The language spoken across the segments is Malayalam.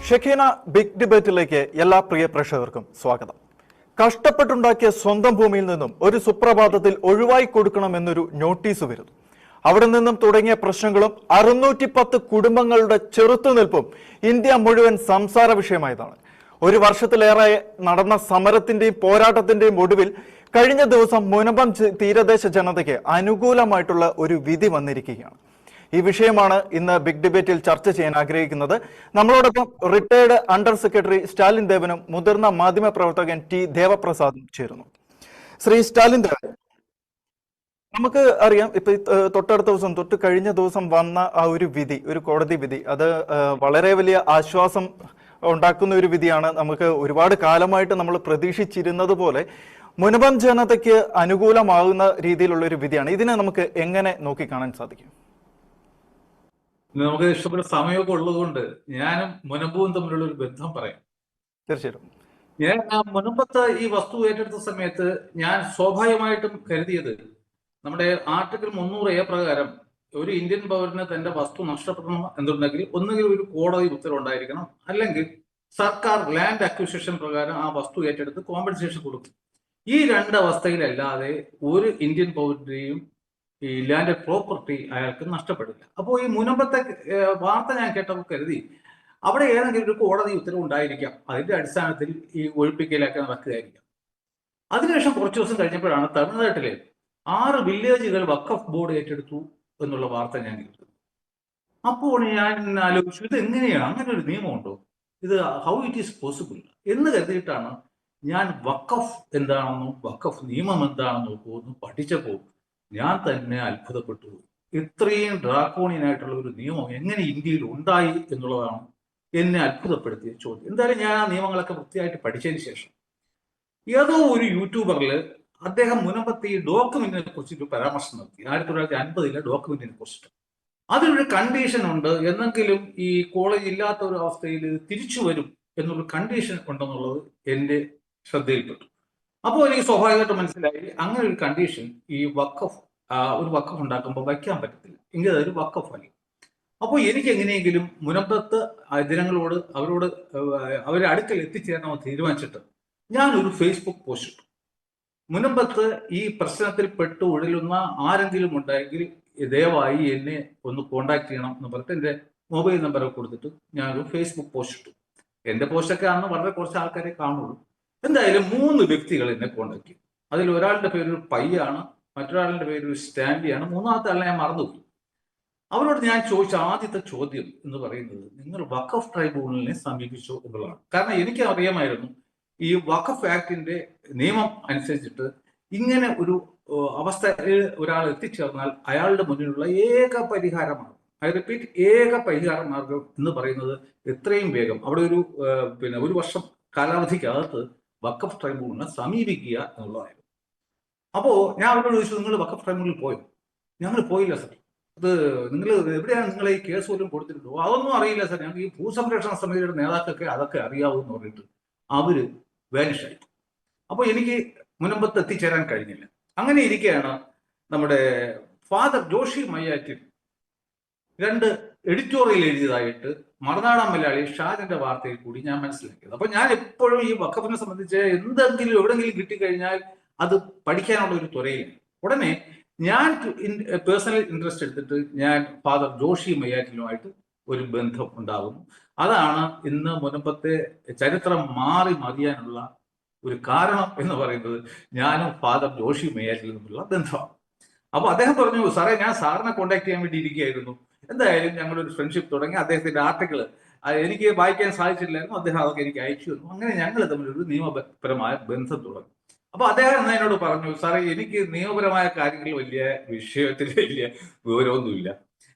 ഷെഖീന ബിഗ് ഡിബേറ്റിലേക്ക് എല്ലാ പ്രിയ പ്രേക്ഷകർക്കും സ്വാഗതം. കഷ്ടപ്പെട്ടുണ്ടാക്കിയ സ്വന്തം ഭൂമിയിൽ നിന്നും ഒരു സുപ്രഭാതത്തിൽ ഒഴിവായി കൊടുക്കണമെന്നൊരു നോട്ടീസ് വരുന്നു. അവിടെ നിന്നും തുടങ്ങിയ പ്രശ്നങ്ങളും 610 കുടുംബങ്ങളുടെ ചെറുത്തുനിൽപ്പും ഇന്ത്യ മുഴുവൻ സംസാര വിഷയമായതാണ്. ഒരു വർഷത്തിലേറെ നടന്ന സമരത്തിന്റെയും പോരാട്ടത്തിന്റെയും ഒടുവിൽ കഴിഞ്ഞ ദിവസം മുനമ്പം തീരദേശ ജനതയ്ക്ക് അനുകൂലമായിട്ടുള്ള ഒരു വിധി വന്നിരിക്കുകയാണ്. ഈ വിഷയമാണ് ഇന്ന് ബിഗ് ഡിബേറ്റിൽ ചർച്ച ചെയ്യാൻ ആഗ്രഹിക്കുന്നത്. നമ്മളോടൊപ്പം റിട്ടയർഡ് അണ്ടർ സെക്രട്ടറി സ്റ്റാലിൻ ദേവനും മുതിർന്ന മാധ്യമ പ്രവർത്തകൻ ടി ദേവപ്രസാദും ചേരുന്നു. ശ്രീ സ്റ്റാലിൻ ദേവൻ, നമുക്ക് അറിയാം, ഇപ്പൊ തൊട്ട് കഴിഞ്ഞ ദിവസം വന്ന ആ ഒരു വിധി, ഒരു കോടതി വിധി, അത് വളരെ വലിയ ആശ്വാസം ഉണ്ടാക്കുന്ന ഒരു വിധിയാണ്. നമുക്ക് ഒരുപാട് കാലമായിട്ട് നമ്മൾ പ്രതീക്ഷിച്ചിരുന്നത് പോലെ മുനമ്പം ജനതയ്ക്ക് അനുകൂലമാകുന്ന രീതിയിലുള്ള ഒരു വിധിയാണ്. ഇതിനെ നമുക്ക് എങ്ങനെ നോക്കിക്കാണാൻ സാധിക്കും? നമുക്ക് ഇഷ്ടപ്പെട്ട സമയമൊക്കെ ഉള്ളതുകൊണ്ട് ഞാനും മുനമ്പവും തമ്മിലുള്ള ഒരു ബന്ധം പറയാം. തീർച്ചയായിട്ടും. ഞാൻ മുനമ്പത്ത് ഈ വസ്തു ഏറ്റെടുത്ത സമയത്ത് ഞാൻ സ്വാഭാവികമായിട്ടും കരുതിയത്, നമ്മുടെ ആർട്ടിക്കിൾ 300A പ്രകാരം ഒരു ഇന്ത്യൻ പൗരന് തന്റെ വസ്തു നഷ്ടപ്പെടണം എന്നുണ്ടെങ്കിൽ ഒന്നുകിൽ ഒരു കോടതി ഉത്തരവുണ്ടായിരിക്കണം, അല്ലെങ്കിൽ സർക്കാർ ലാൻഡ് അക്വിസിഷൻ പ്രകാരം ആ വസ്തു ഏറ്റെടുത്ത് കോമ്പൻസേഷൻ കൊടുക്കും. ഈ രണ്ട് അവസ്ഥയിലല്ലാതെ ഒരു ഇന്ത്യൻ പൗരന്റെയും ഈ ലാൻഡ് പ്രോപ്പർട്ടി അയാൾക്ക് നഷ്ടപ്പെടില്ല. അപ്പോൾ ഈ മുനമ്പത്തെ വാർത്ത ഞാൻ കേട്ടപ്പോൾ കരുതി അവിടെ ഏതെങ്കിലും ഒരു കോടതി ഉത്തരവ് ഉണ്ടായിരിക്കാം, അതിന്റെ അടിസ്ഥാനത്തിൽ ഈ ഒഴിപ്പിക്കലൊക്കെ നടക്കുകയായിരിക്കാം. അതിനുശേഷം കുറച്ചു ദിവസം കഴിഞ്ഞപ്പോഴാണ് തമിഴ്നാട്ടിലെ 6 വില്ലേജുകൾ വഖഫ് ബോർഡ് ഏറ്റെടുത്തു എന്നുള്ള വാർത്ത ഞാൻ കേട്ടു. അപ്പോൾ ഞാൻ ആലോചിച്ചു, ഇത് എങ്ങനെയാണ്, അങ്ങനെ ഒരു നിയമമുണ്ടോ, ഇത് ഹൗ ഇറ്റ് ഈസ് പോസിബിൾ എന്ന് കരുതിയിട്ടാണ് ഞാൻ വഖഫ് എന്താണെന്നും വഖഫ് നിയമം എന്താണെന്നും പോകുന്നു പഠിച്ചപ്പോൾ ഞാൻ തന്നെ അത്ഭുതപ്പെട്ടു. ഇത്രയും ഡ്രാക്കോണിയനായിട്ടുള്ള ഒരു നിയമം എങ്ങനെ ഇന്ത്യയിൽ ഉണ്ടായി എന്നുള്ളതാണ് എന്നെ അത്ഭുതപ്പെടുത്തിയ ചോദ്യം. എന്തായാലും ഞാൻ ആ നിയമങ്ങളൊക്കെ വൃത്തിയായിട്ട് പഠിച്ചതിന് ശേഷം ഏതോ ഒരു യൂട്യൂബറിൽ അദ്ദേഹം മുനമ്പത്തെ ഈ ഡോക്യുമെന്റിനെ കുറിച്ചിട്ട് പരാമർശം നടത്തി. 1950 ഡോക്യുമെന്റിനെ കുറിച്ചിട്ട് അതിനൊരു കണ്ടീഷൻ ഉണ്ട്, എന്നെങ്കിലും ഈ കോളേജ് ഇല്ലാത്ത ഒരു അവസ്ഥയിൽ തിരിച്ചു വരും എന്നൊരു കണ്ടീഷൻ ഉണ്ടെന്നുള്ളത് എൻ്റെ ശ്രദ്ധയിൽപ്പെട്ടു. അപ്പോൾ എനിക്ക് സ്വാഭാവികമായിട്ട് മനസ്സിലായി, അങ്ങനെ ഒരു കണ്ടീഷൻ ഈ ഒരു വഖഫ് ഉണ്ടാക്കുമ്പോൾ വയ്ക്കാൻ പറ്റത്തില്ല, എങ്കിൽ അതൊരു വഖഫ് അല്ല. അപ്പോൾ എനിക്ക് എങ്ങനെയെങ്കിലും മുനമ്പത്ത് ജനങ്ങളോട് അവരുടെ അടുക്കൽ എത്തിച്ചേരണമെന്ന് തീരുമാനിച്ചിട്ട് ഞാനൊരു ഫേസ്ബുക്ക് പോസ്റ്റ് ഇട്ടു. മുനമ്പത്ത് ഈ പ്രശ്നത്തിൽ പെട്ട് ഉഴലുന്ന ആരെങ്കിലും ഉണ്ടെങ്കിൽ ദയവായി എന്നെ ഒന്ന് കോണ്ടാക്ട് ചെയ്യണം എന്ന് പറഞ്ഞിട്ട് എൻ്റെ മൊബൈൽ നമ്പറൊക്കെ കൊടുത്തിട്ട് ഞാനൊരു ഫേസ്ബുക്ക് പോസ്റ്റ് ഇട്ടു. എൻ്റെ പോസ്റ്റൊക്കെ അന്ന് വളരെ കുറച്ച് ആൾക്കാരെ കാണുള്ളൂ. എന്തായാലും 3 വ്യക്തികൾ എന്നെ കോണ്ടാക്ട് ചെയ്തു. അതിൽ ഒരാളുടെ പേര് പയ്യാണ്, മറ്റൊരാളുടെ പേര് സ്റ്റാൻലിയാണ്, മൂന്നാമത്തെ ആളെ ഞാൻ മറന്നുപോയി. അവരോട് ഞാൻ ചോദിച്ച ആദ്യത്തെ ചോദ്യം എന്ന് പറയുന്നത്, നിങ്ങൾ വഖഫ് ട്രൈബ്യൂണലിനെ സമീപിച്ചോ എന്നുള്ളതാണ്. കാരണം എനിക്ക് അറിയാമായിരുന്നു ഈ വഖഫ് ആക്ടിന്റെ നിയമം അനുസരിച്ചിട്ട് ഇങ്ങനെ ഒരു അവസ്ഥയിൽ ഒരാൾ എത്തിച്ചേർന്നാൽ അയാളുടെ മുന്നിലുള്ള ഏക പരിഹാര മാർഗം, ഐ റിപ്പീറ്റ്, ഏക പരിഹാര മാർഗം എന്ന് പറയുന്നത് എത്രയും വേഗം അവിടെ ഒരു വർഷം കാലാവധിക്കകത്ത് വഖഫ് ട്രൈബ്യൂണലിനെ സമീപിക്കുക എന്നുള്ളതായിരുന്നു. അപ്പോൾ ഞാൻ അവരോട് ചോദിച്ചു, നിങ്ങൾ വഖഫ് ട്രൈബ്യൂണലിൽ പോയോ? ഞങ്ങൾ പോയില്ല സർ. അത് നിങ്ങൾ എവിടെയാണ്, നിങ്ങൾ ഈ കേസ് പോലും കൊടുത്തിട്ടുണ്ടോ? അതൊന്നും അറിയില്ല സർ, ഞങ്ങൾക്ക് ഈ ഭൂസംരക്ഷണ സമിതിയുടെ നേതാക്കൾക്ക് അതൊക്കെ അറിയാവൂന്ന് പറഞ്ഞിട്ട് അവര് വാനിഷായി. അപ്പോൾ എനിക്ക് മുനമ്പത്ത് എത്തിച്ചേരാൻ കഴിഞ്ഞില്ല. അങ്ങനെ ഇരിക്കുകയാണ് നമ്മുടെ ഫാദർ ജോഷി മയ്യാറ്റിൽ 2 എഡിറ്റോറിയൽ എഴുതിയതായിട്ട് മറുനാടൻ മലയാളി ഷാജന്റെ വാർത്തയിൽ കൂടി ഞാൻ മനസ്സിലാക്കിയത്. അപ്പൊ ഞാൻ എപ്പോഴും ഈ വഖഫിനെ സംബന്ധിച്ച് എന്തെങ്കിലും എവിടെങ്കിലും കിട്ടിക്കഴിഞ്ഞാൽ അത് പഠിക്കാനുള്ള ഒരു ത്വരയിലാണ്. ഉടനെ ഞാൻ പേഴ്സണൽ ഇൻട്രസ്റ്റ് എടുത്തിട്ട് ഞാൻ ഫാദർ ജോഷി മയ്യാറ്റിലുമായിട്ട് ഒരു ബന്ധം ഉണ്ടാകുന്നു. അതാണ് ഇന്ന് മുനമ്പത്തെ ചരിത്രം മാറി മറിയാനുള്ള ഒരു കാരണം എന്ന് പറയുന്നത് ഞാനും ഫാദർ ജോഷി മയ്യാറ്റിൽ നിന്നുള്ള ബന്ധമാണ്. അപ്പൊ അദ്ദേഹം പറഞ്ഞു, സാറേ ഞാൻ സാറിനെ കോണ്ടാക്ട് ചെയ്യാൻ വേണ്ടി ഇരിക്കുകയായിരുന്നു. എന്തായാലും ഞങ്ങളൊരു ഫ്രണ്ട്ഷിപ്പ് തുടങ്ങി. അദ്ദേഹത്തിന്റെ ആർട്ടിക്കിൾ എനിക്ക് വായിക്കാൻ സാധിച്ചില്ലായിരുന്നു, അദ്ദേഹം അതൊക്കെ എനിക്ക് അയച്ചു തന്നു. അങ്ങനെ ഞങ്ങൾ തമ്മിലൊരു നിയമപരമായ ബന്ധം തുടങ്ങി. അപ്പൊ അദ്ദേഹം എന്നോട് പറഞ്ഞു, സാറേ എനിക്ക് നിയമപരമായ കാര്യങ്ങളിൽ വലിയ വിഷയത്തിൽ വലിയ വിവരമൊന്നുമില്ല.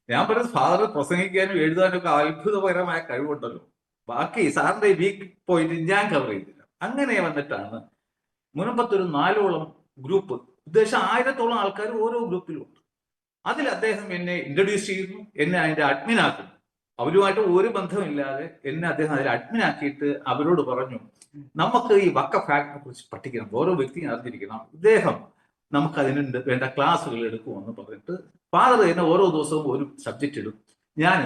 ഞാൻ പറഞ്ഞ ഫാദർ പ്രസംഗിക്കാനും എഴുതാനും ഒക്കെ അത്ഭുതപരമായ കഴിവുണ്ടല്ലോ, ബാക്കി സാറിന്റെ വീക്ക് പോയിന്റ് ഞാൻ കവർ ചെയ്തില്ല. അങ്ങനെ വന്നിട്ടാണ് മുനമ്പത്തൊരു 4ഓളം ഗ്രൂപ്പ്, ഉദ്ദേശം 1000ഓളം ആൾക്കാർ ഓരോ ഗ്രൂപ്പിലുണ്ട്. അതിൽ അദ്ദേഹം എന്നെ ഇൻട്രൊഡ്യൂസ് ചെയ്യുന്നു, എന്നെ അതിന്റെ അഡ്മിനാക്കുന്നു. അവരുമായിട്ട് ഒരു ബന്ധമില്ലാതെ എന്നെ അദ്ദേഹം അതിൽ അഡ്മിനാക്കിയിട്ട് അവരോട് പറഞ്ഞു, നമുക്ക് ഈ വഖഫ് ആക്ടിനെ കുറിച്ച് പഠിക്കണം, ഓരോ വ്യക്തിയും അറിഞ്ഞിരിക്കണം, ഇദ്ദേഹം നമുക്ക് അതിന് വേണ്ട ക്ലാസ്സുകൾ എടുക്കുമെന്ന് പറഞ്ഞിട്ട് ഫാദർ തന്നെ ഓരോ ദിവസവും ഒരു സബ്ജക്റ്റ് ഇടും, ഞാൻ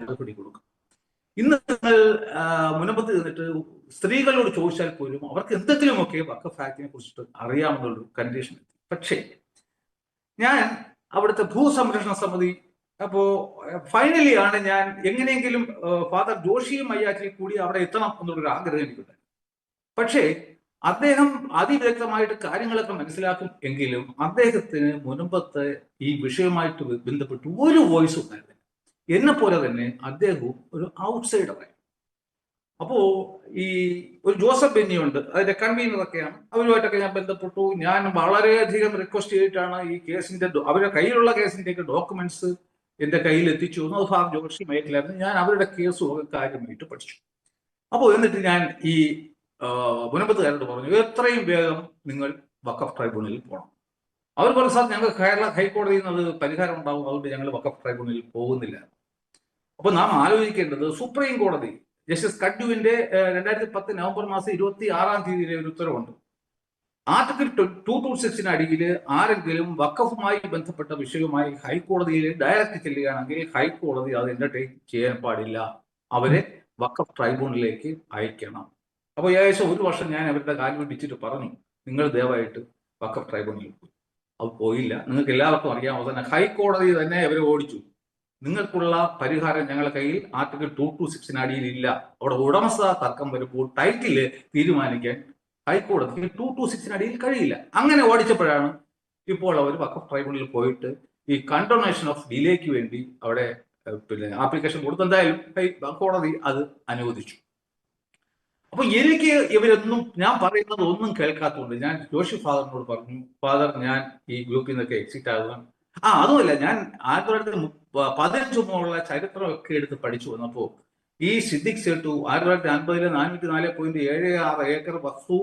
മറുപടി കൊടുക്കും. ഇന്ന് നിങ്ങൾ മുനമ്പത്ത് നിന്നിട്ട് സ്ത്രീകളോട് ചോദിച്ചാൽ പോലും അവർക്ക് എന്തെങ്കിലുമൊക്കെ വഖഫ് ആക്ടിനെ കുറിച്ചിട്ട് അറിയാമെന്നുള്ളൊരു കണ്ടീഷൻ. പക്ഷേ ഞാൻ അവിടുത്തെ ഭൂസംരക്ഷണ സമിതി, അപ്പോ ഫൈനലി ആണ് ഞാൻ എങ്ങനെയെങ്കിലും ഫാദർ ജോഷിയും അയ്യാച്ചിൽ കൂടി അവിടെ എത്തണം എന്നുള്ളൊരു ആഗ്രഹം എനിക്കുണ്ടായി. പക്ഷേ അദ്ദേഹം അതിവിദഗ്ധമായിട്ട് കാര്യങ്ങളൊക്കെ മനസ്സിലാക്കും എങ്കിലും അദ്ദേഹത്തിന് മുൻപത്തെ ഈ വിഷയമായിട്ട് ബന്ധപ്പെട്ട് ഒരു വോയിസും ഉണ്ടായിരുന്നില്ല. എന്നെ പോലെ തന്നെ അദ്ദേഹവും ഒരു ഔട്ട്സൈഡറായി. അപ്പോ ഈ ഒരു ജോസഫ് ബെന്നിയുണ്ട്, അതിന്റെ കൺവീനറൊക്കെയാണ്. അവരുമായിട്ടൊക്കെ ഞാൻ ബന്ധപ്പെട്ടു. ഞാൻ വളരെയധികം റിക്വസ്റ്റ് ചെയ്തിട്ടാണ് ഈ കേസിന്റെ അവരുടെ കയ്യിലുള്ള കേസിന്റെയൊക്കെ ഡോക്യുമെന്റ്സ് എന്റെ കയ്യിൽ എത്തിച്ചു. അത് ഫാദർ ജോഷി മയക്കിലായിരുന്നു. ഞാൻ അവരുടെ കേസും ഒക്കെ കാര്യമായിട്ട് പഠിച്ചു. അപ്പോൾ എന്നിട്ട് ഞാൻ ഈ മുനമ്പത്തുകാരോട് പറഞ്ഞു, എത്രയും വേഗം നിങ്ങൾ വഖഫ് ട്രൈബ്യൂണലിൽ പോകണം. അവർ പറഞ്ഞു, സാർ ഞങ്ങൾ കേരള ഹൈക്കോടതിയിൽ നിന്ന് അത് പരിഹാരം ഉണ്ടാവും, അതുകൊണ്ട് ഞങ്ങൾ വഖഫ് ട്രൈബ്യൂണലിൽ പോകുന്നില്ല. അപ്പൊ നാം ആലോചിക്കേണ്ടത് സുപ്രീം കോടതി ജസ്റ്റിസ് കഡ്യുവിന്റെ 2010 നവംബർ മാസം 26 ഒരു ഉത്തരവുണ്ട്. ആർട്ടിക്കിൾ 226 അടിയിൽ ആരെങ്കിലും വഖഫുമായി ബന്ധപ്പെട്ട വിഷയവുമായി ഹൈക്കോടതിയിൽ ഡയറക്റ്റ് ചെല്ലുകയാണെങ്കിൽ ഹൈക്കോടതി അത് എന്റർടൈൻ ചെയ്യാൻ പാടില്ല, അവരെ വഖഫ് ട്രൈബ്യൂണലിലേക്ക് അയക്കണം. അപ്പോൾ ഏകദേശം ഒരു വർഷം ഞാൻ അവരുടെ കാര്യം പിടിച്ചിട്ട് പറഞ്ഞു, നിങ്ങൾ ദയവായിട്ട് വഖഫ് ട്രൈബ്യൂണലിൽ പോയി. അത് പോയില്ല. നിങ്ങൾക്ക് എല്ലാവർക്കും അറിയാമോ തന്നെ ഹൈക്കോടതി തന്നെ അവരെ ഓടിച്ചു. നിങ്ങൾക്കുള്ള പരിഹാരം ഞങ്ങളുടെ കയ്യിൽ ആർട്ടിക്കിൾ 226 അടിയിൽ ഇല്ല. അവിടെ ഉടമസ്ഥ തർക്കം വരുമ്പോൾ ടൈറ്റില് തീരുമാനിക്കാൻ ഹൈക്കോടതിക്ക് 226 അടിയിൽ കഴിയില്ല. അങ്ങനെ ഓടിച്ചപ്പോഴാണ് ഇപ്പോൾ അവർ വഖഫ് ട്രൈബ്യൂണലിൽ പോയിട്ട് ഈ കണ്ടോണേഷൻ ഓഫ് ഡിലേക്ക് വേണ്ടി അവിടെ ആപ്ലിക്കേഷൻ കൊടുത്തു. എന്തായാലും കോടതി അത് അനുവദിച്ചു. അപ്പൊ എനിക്ക് ഇവരൊന്നും ഞാൻ പറയുന്നത് ഒന്നും കേൾക്കാത്തതുകൊണ്ട് ഞാൻ ജോഷി ഫാദറിനോട് പറഞ്ഞു, ഫാദർ ഞാൻ ഈ ഗ്രൂപ്പിൽ നിന്നൊക്കെ എക്സിറ്റ് ആകുക. അതുമല്ല, ഞാൻ 1915 മുതലുള്ള ചരിത്രമൊക്കെ എടുത്ത് പഠിച്ചു വന്നപ്പോ ഈ സിദ്ദിഖ് സേട്ടു 1950 404.76 ഏക്കർ വസ്തു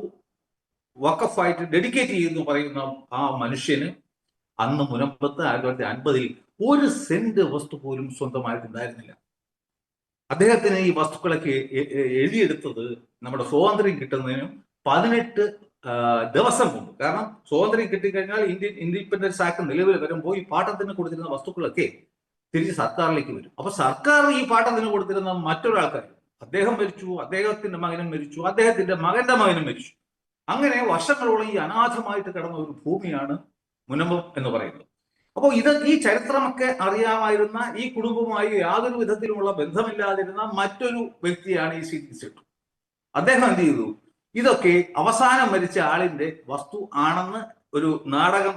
വഖഫായിട്ട് ഡെഡിക്കേറ്റ് ചെയ്യുന്നു പറയുന്ന ആ മനുഷ്യന് അന്ന് മുനമ്പത്ത് 1950 ഒരു സെന്റ് വസ്തു പോലും സ്വന്തമായിട്ടുണ്ടായിരുന്നില്ല. അദ്ദേഹത്തിന് ഈ വസ്തുക്കളൊക്കെ എഴുതിയെടുത്തത് നമ്മുടെ സ്വാതന്ത്ര്യം കിട്ടുന്നതിനും 18 ദിവസം മുമ്പ്. കാരണം സ്വാതന്ത്ര്യം കിട്ടിക്കഴിഞ്ഞാൽ ഇന്ത്യൻ ഇൻഡിപെൻഡൻസ് ആക്ട് നിലവിൽ വരുമ്പോൾ ഈ പാട്ടത്തിന് കൊടുത്തിരുന്ന വസ്തുക്കളൊക്കെ തിരിച്ച് സർക്കാരിലേക്ക് വരും. അപ്പൊ സർക്കാർ ഈ പാട്ടത്തിന് കൊടുത്തിരുന്ന മറ്റൊരാൾക്കാർ, അദ്ദേഹം മരിച്ചു, അദ്ദേഹത്തിന്റെ മകനും മരിച്ചു, അദ്ദേഹത്തിന്റെ മകന്റെ മകനും മരിച്ചു. അങ്ങനെ വർഷങ്ങളോളം ഈ അനാഥമായിട്ട് കിടന്ന ഒരു ഭൂമിയാണ് മുനമ്പം എന്ന് പറയുന്നത്. അപ്പോൾ ഈ ചരിത്രമൊക്കെ അറിയാമായിരുന്ന, ഈ കുടുംബവുമായി യാതൊരു വിധത്തിലുമുള്ള ബന്ധമില്ലാതിരുന്ന മറ്റൊരു വ്യക്തിയാണ് ഈ സിദ്ദിഖ് സേട്ടു. അദ്ദേഹം എന്ത് ചെയ്തു, ഇതൊക്കെ അവസാനം മരിച്ച ആളിന്റെ വസ്തു ആണെന്ന് ഒരു നാടകം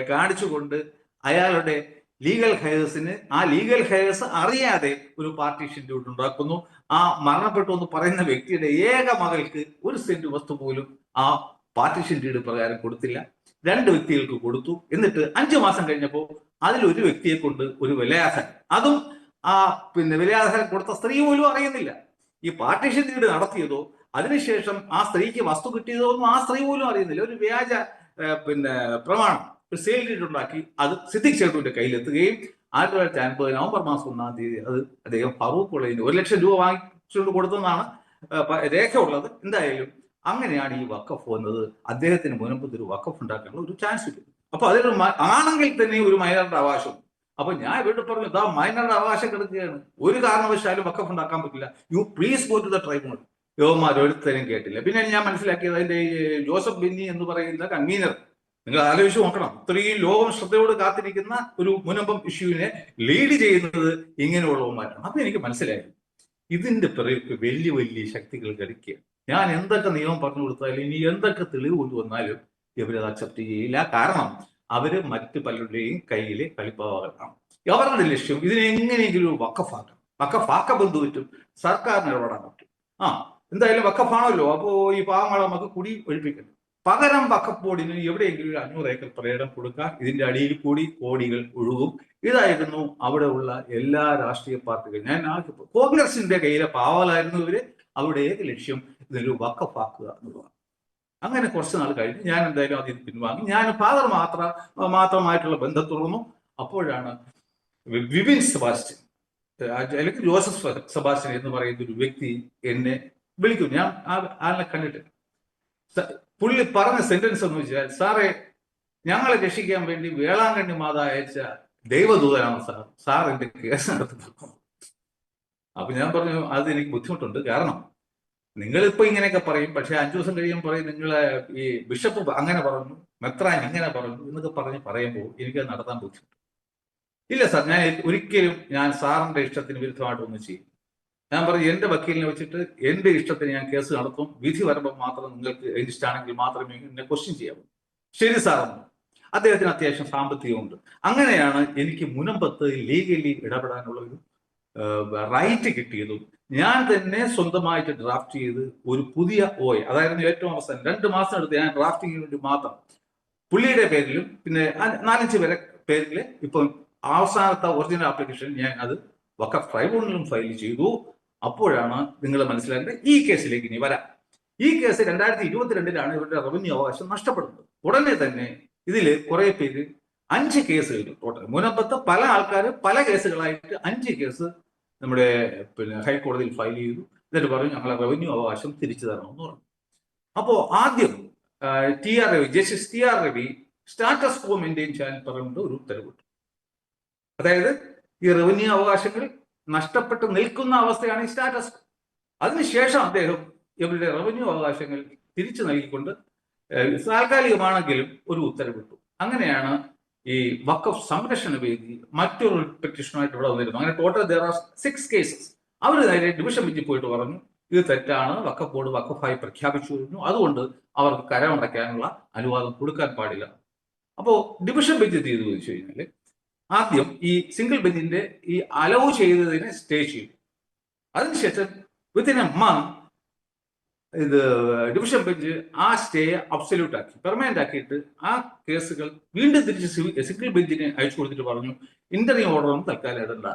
കാണിച്ചുകൊണ്ട് അയാളുടെ ലീഗൽ ഹെയർസിന് ആ ലീഗൽ ഹെയർസ് അറിയാതെ ഒരു പാർട്ടീഷൻ ഡീഡ് ഉണ്ടാക്കുന്നു. ആ മരണപ്പെട്ടു എന്ന് പറയുന്ന വ്യക്തിയുടെ ഏക മകൾക്ക് ഒരു സെന്റ് വസ്തു പോലും ആ പാർട്ടീഷൻ ഡീഡ് പ്രകാരം കൊടുത്തില്ല. 2 വ്യക്തികൾക്ക് കൊടുത്തു. എന്നിട്ട് 5 മാസം കഴിഞ്ഞപ്പോൾ അതിലൊരു വ്യക്തിയെ കൊണ്ട് ഒരു വിലയാധാരം, അതും വിലയാധാരം കൊടുത്ത സ്ത്രീ പോലും അറിയുന്നില്ല. ഈ പാർട്ടീഷൻ ഡീഡ് നടത്തിയതോ അതിനുശേഷം ആ സ്ത്രീക്ക് വസ്തു കിട്ടിയതോ ഒന്നും ആ സ്ത്രീ പോലും അറിയുന്നില്ല. ഒരു വ്യാജ പ്രമാണം, ഒരു സെയിൽ ഡീഡ് ഉണ്ടാക്കി അത് സിദ്ദിഖ് സേട്ടുവിന്റെ കയ്യിലെത്തുകയും 1950 നവംബർ മാസം 1 അത് അദ്ദേഹം ഫറൂഖ് കോളേജിന് 1 ലക്ഷം രൂപ വാങ്ങിച്ചുകൊണ്ട് കൊടുത്തെന്നാണ് രേഖ ഉള്ളത്. എന്തായാലും അങ്ങനെയാണ് ഈ വഖഫ് വന്നത്. അദ്ദേഹത്തിന് മുൻപ് ഒരു വഖഫ് ഉണ്ടാക്കാനുള്ള ഒരു ചാൻസ് കിട്ടും. അപ്പൊ അതിൽ ആണെങ്കിൽ തന്നെ ഒരു മൈനറുടെ അവകാശം. അപ്പൊ ഞാൻ ഇവിടെ പറഞ്ഞു, ഇതാ മൈനറുടെ അവകാശം കിടക്കുകയാണ്, ഒരു കാരണവശാലും വഖഫ് ഉണ്ടാക്കാൻ പറ്റില്ല, you please go to the tribunal. യോമാർ ഒരുത്തരും കേട്ടില്ല. പിന്നെ ഞാൻ മനസ്സിലാക്കിയത് അതിന്റെ ജോസഫ് ബെന്നി എന്ന് പറയുന്ന കൺവീനർ, നിങ്ങൾ ആലോചിച്ച് നോക്കണം, ഇത്രയും ലോകം ശ്രദ്ധയോട് കാത്തിരിക്കുന്ന ഒരു മുനമ്പം ഇഷ്യൂവിനെ ലീഡ് ചെയ്യുന്നത് ഇങ്ങനെയുള്ളവന്മാരാണ്. അപ്പൊ എനിക്ക് മനസ്സിലായി ഇതിന്റെ പിറകെ വലിയ വലിയ ശക്തികൾ കളിക്കുക. ഞാൻ എന്തൊക്കെ നിയമം പറഞ്ഞു കൊടുത്താലും ഇനി എന്തൊക്കെ തെളിവ് കൊണ്ടുവന്നാലും ഇവരത് അക്സെപ്റ്റ് ചെയ്യില്ല. കാരണം അവര് മറ്റു പലരുടെയും കയ്യിലെ കളിപ്പാവകളാണ്. അവരുടെ ലക്ഷ്യം ഇതിനെ എങ്ങനെയെങ്കിലും ഒരു വഖഫാക്കണം. വഖഫാക്ക ബന്ധു പറ്റും, സർക്കാരിന് ഇടപെടാൻ പറ്റും. എന്തായാലും വഖഫാണല്ലോ, അപ്പോ ഈ പാവങ്ങളെ നമുക്ക് കുടി ഒഴിപ്പിക്കണം. പകരം വഖഫ് ബോർഡിന് എവിടെയെങ്കിലും ഒരു 500 ഏക്കർ പ്രേരം കൊടുക്കുക, ഇതിന്റെ അടിയിൽ കൂടി കോടികൾ ഒഴുകും. ഇതായിരുന്നു അവിടെ ഉള്ള എല്ലാ രാഷ്ട്രീയ പാർട്ടികളും. ഞാൻ കോൺഗ്രസിന്റെ കയ്യിലെ പാവലായിരുന്നു ഇവര്. അവരുടെ ഏക ലക്ഷ്യം ഇതൊരു വഖഫാക്കുക എന്നുള്ളതാണ്. അങ്ങനെ കുറച്ച് നാൾ കഴിഞ്ഞ് ഞാൻ എന്തായാലും അതിൽ പിൻവാങ്ങി. ഞാൻ ഫാദർ മാത്രമായിട്ടുള്ള ബന്ധം തുറന്നു. അപ്പോഴാണ് വിപിൻ സെബാസ്റ്റ്യൻ അല്ലെങ്കിൽ ജോസഫ് സെബാസ്റ്റ്യൻ എന്ന് പറയുന്ന ഒരു വ്യക്തി എന്നെ വിളിക്കും. ഞാൻ ആളിനെ കണ്ടിട്ടില്ല. പുള്ളി പറഞ്ഞ സെന്റൻസ് എന്ന് വെച്ചാൽ, സാറേ ഞങ്ങളെ രക്ഷിക്കാൻ വേണ്ടി വേളാങ്കണ്ണി മാത അയച്ച ദൈവദൂതനാണ് സാർ, സാർ എന്റെ കേസ് നടത്തി. അപ്പൊ ഞാൻ പറഞ്ഞു അത് എനിക്ക് ബുദ്ധിമുട്ടുണ്ട്, കാരണം നിങ്ങളിപ്പോ ഇങ്ങനെയൊക്കെ പറയും, പക്ഷെ 5 ദിവസം കഴിയുമ്പോൾ പറയും നിങ്ങളെ ഈ ബിഷപ്പ് അങ്ങനെ പറഞ്ഞു, മെത്രാൻ ഇങ്ങനെ പറഞ്ഞു എന്നൊക്കെ പറയുമ്പോൾ എനിക്ക് നടത്താൻ ബുദ്ധിമുട്ട്. ഇല്ല സാർ, ഞാൻ സാറിന്റെ ഇഷ്ടത്തിന് വിരുദ്ധമായിട്ടൊന്നും ചെയ്യും. ഞാൻ പറഞ്ഞു എന്റെ വക്കീലിനെ വെച്ചിട്ട് എന്റെ ഇഷ്ടത്തിന് ഞാൻ കേസ് നടത്തും, വിധി വരുമ്പോൾ മാത്രം നിങ്ങൾക്ക് ഇഷ്ടമാണെങ്കിൽ മാത്രമേ എന്നെ ക്വസ്റ്റ്യൻ ചെയ്യാവൂ. ശരി സാറെന്ന്. അദ്ദേഹത്തിന് അത്യാവശ്യം സാമ്പത്തികമുണ്ട്. അങ്ങനെയാണ് എനിക്ക് മുനമ്പത്ത് ലീഗലി ഇടപെടാനുള്ള ഒരു റൈറ്റ് കിട്ടിയതും ഞാൻ തന്നെ സ്വന്തമായിട്ട് ഡ്രാഫ്റ്റ് ചെയ്ത് ഒരു പുതിയ OA, അതായിരുന്നു ഏറ്റവും അവസാനം 2 മാസം എടുത്ത് ഞാൻ ഡ്രാഫ്റ്റിങ്ങിന് വേണ്ടി മാത്രം പുള്ളിയുടെ പേരിലും പിന്നെ 4-5 പേരെ പേരിൽ ഇപ്പം അവസാനത്തെ ഒറിജിനൽ ആപ്ലിക്കേഷൻ ഞാൻ അത് വഖഫ് ട്രൈബ്യൂണലിലും ഫയൽ ചെയ്തു. അപ്പോഴാണ് നിങ്ങൾ മനസ്സിലാക്കേണ്ടത് ഈ കേസിലേക്ക് ഇനി വരാം. ഈ കേസ് 2022 ഇവരുടെ റവന്യൂ അവകാശം നഷ്ടപ്പെടുന്നത്. ഉടനെ തന്നെ ഇതിൽ കുറെ പേര് 5 കേസുകൾ ടോട്ടൽ മുനമ്പത്ത് പല ആൾക്കാർ പല കേസുകളായിട്ട് 5 കേസ് നമ്മുടെ പിന്നെ ഹൈക്കോടതിയിൽ ഫയൽ ചെയ്തു. എന്നിട്ട് പറഞ്ഞു ഞങ്ങളെ റവന്യൂ അവകാശം തിരിച്ചു തരണമെന്ന് പറഞ്ഞു. അപ്പോ ആദ്യം ജസ്റ്റിസ് TR രവി സ്റ്റാറ്റസ് കോ മെയിൻറ്റെയിൻ ചെയ്യാൻ പറഞ്ഞുകൊണ്ട് ഒരു ഉത്തരവിട്ടു. അതായത് ഈ റവന്യൂ അവകാശങ്ങൾ നഷ്ടപ്പെട്ട് നിൽക്കുന്ന അവസ്ഥയാണ് ഈ സ്റ്റാറ്റസ്. അതിനുശേഷം അദ്ദേഹം ഇവരുടെ റവന്യൂ അവകാശങ്ങൾ തിരിച്ചു നൽകിക്കൊണ്ട് താൽക്കാലികമാണെങ്കിലും ഒരു ഉത്തരവിട്ടു. അങ്ങനെയാണ് ഈ വഖഫ് സംരക്ഷണ വേദി മറ്റൊരു പെറ്റീഷനുമായിട്ട് ഇവിടെ വന്നിരുന്നു. അങ്ങനെ ടോട്ടൽ there are 6 കേസസ്. അവർ നേരെ ഡിവിഷൻ ബെഞ്ചിൽ പോയിട്ട് പറഞ്ഞു ഇത് തെറ്റാണ്, വഖഫ് ബോർഡ് വഖഫായി പ്രഖ്യാപിച്ചു കഴിഞ്ഞു, അതുകൊണ്ട് അവർക്ക് കരമടയ്ക്കാനുള്ള അനുവാദം കൊടുക്കാൻ പാടില്ല. അപ്പോ ഡിവിഷൻ ബെഞ്ച് എന്ത് ചെയ്തു വെച്ച് കഴിഞ്ഞാല് ആദ്യം ഈ സിംഗിൾ ബെഞ്ചിന്റെ ഈ അലൗ ചെയ്തതിനെ സ്റ്റേ ചെയ്തു. അതിനുശേഷം വിത്തിൻ എ മന്ത് ഇത് ഡിവിഷൻ ബെഞ്ച് ആ സ്റ്റേ അബ്സല്യൂട്ട് ആക്കി, പെർമനന്റ് ആക്കിയിട്ട് ആ കേസുകൾ വീണ്ടും തിരിച്ച് സിംഗിൾ ബെഞ്ചിന് അയച്ചു കൊടുത്തിട്ട് പറഞ്ഞു ഇന്റർവ്യൂ ഓർഡർ ഒന്നും തൽക്കാലം ഇടണ്ട,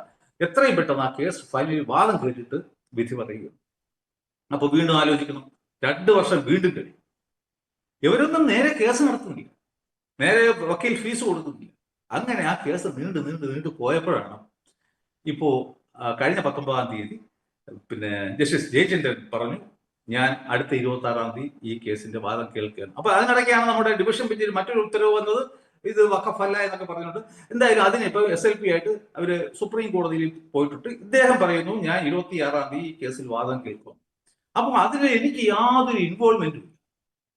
എത്രയും പെട്ടെന്ന് ആ കേസ് ഫൈനലി വാദം കേട്ടിട്ട് വിധി പറയുക. അപ്പൊ വീണ്ടും ആലോചിക്കണം, 2 വർഷം വീണ്ടും കഴിയും. ഇവരൊന്നും നേരെ കേസ് നടത്തുന്നില്ല, നേരെ വക്കീൽ ഫീസ് കൊടുക്കുന്നില്ല. അങ്ങനെ ആ കേസ് നീണ്ടു പോയപ്പോഴാണ് ഇപ്പോ കഴിഞ്ഞ 19-ാം തീയതി പിന്നെ ജസ്റ്റിസ് ജയചന്ദ്രൻ പറഞ്ഞു ഞാൻ അടുത്ത 26-ാം തീയതി ഈ കേസിന്റെ വാദം കേൾക്കുകയാണ്. അപ്പൊ അതിനിടയ്ക്കാണ് നമ്മുടെ ഡിവിഷൻ ബെഞ്ചിൽ മറ്റൊരു ഉത്തരവ് വന്നത്, ഇത് വഖഫല്ല എന്നൊക്കെ പറഞ്ഞിട്ട്. എന്തായാലും അതിനിപ്പോ SLP ആയിട്ട് അവര് സുപ്രീം കോടതിയിൽ പോയിട്ടുണ്ട്. ഇദ്ദേഹം പറയുന്നു ഞാൻ 26-ാം തീയതി ഈ കേസിൽ വാദം കേൾക്കും. അപ്പൊ അതിന് എനിക്ക് യാതൊരു ഇൻവോൾവ്മെന്റും ഇല്ല.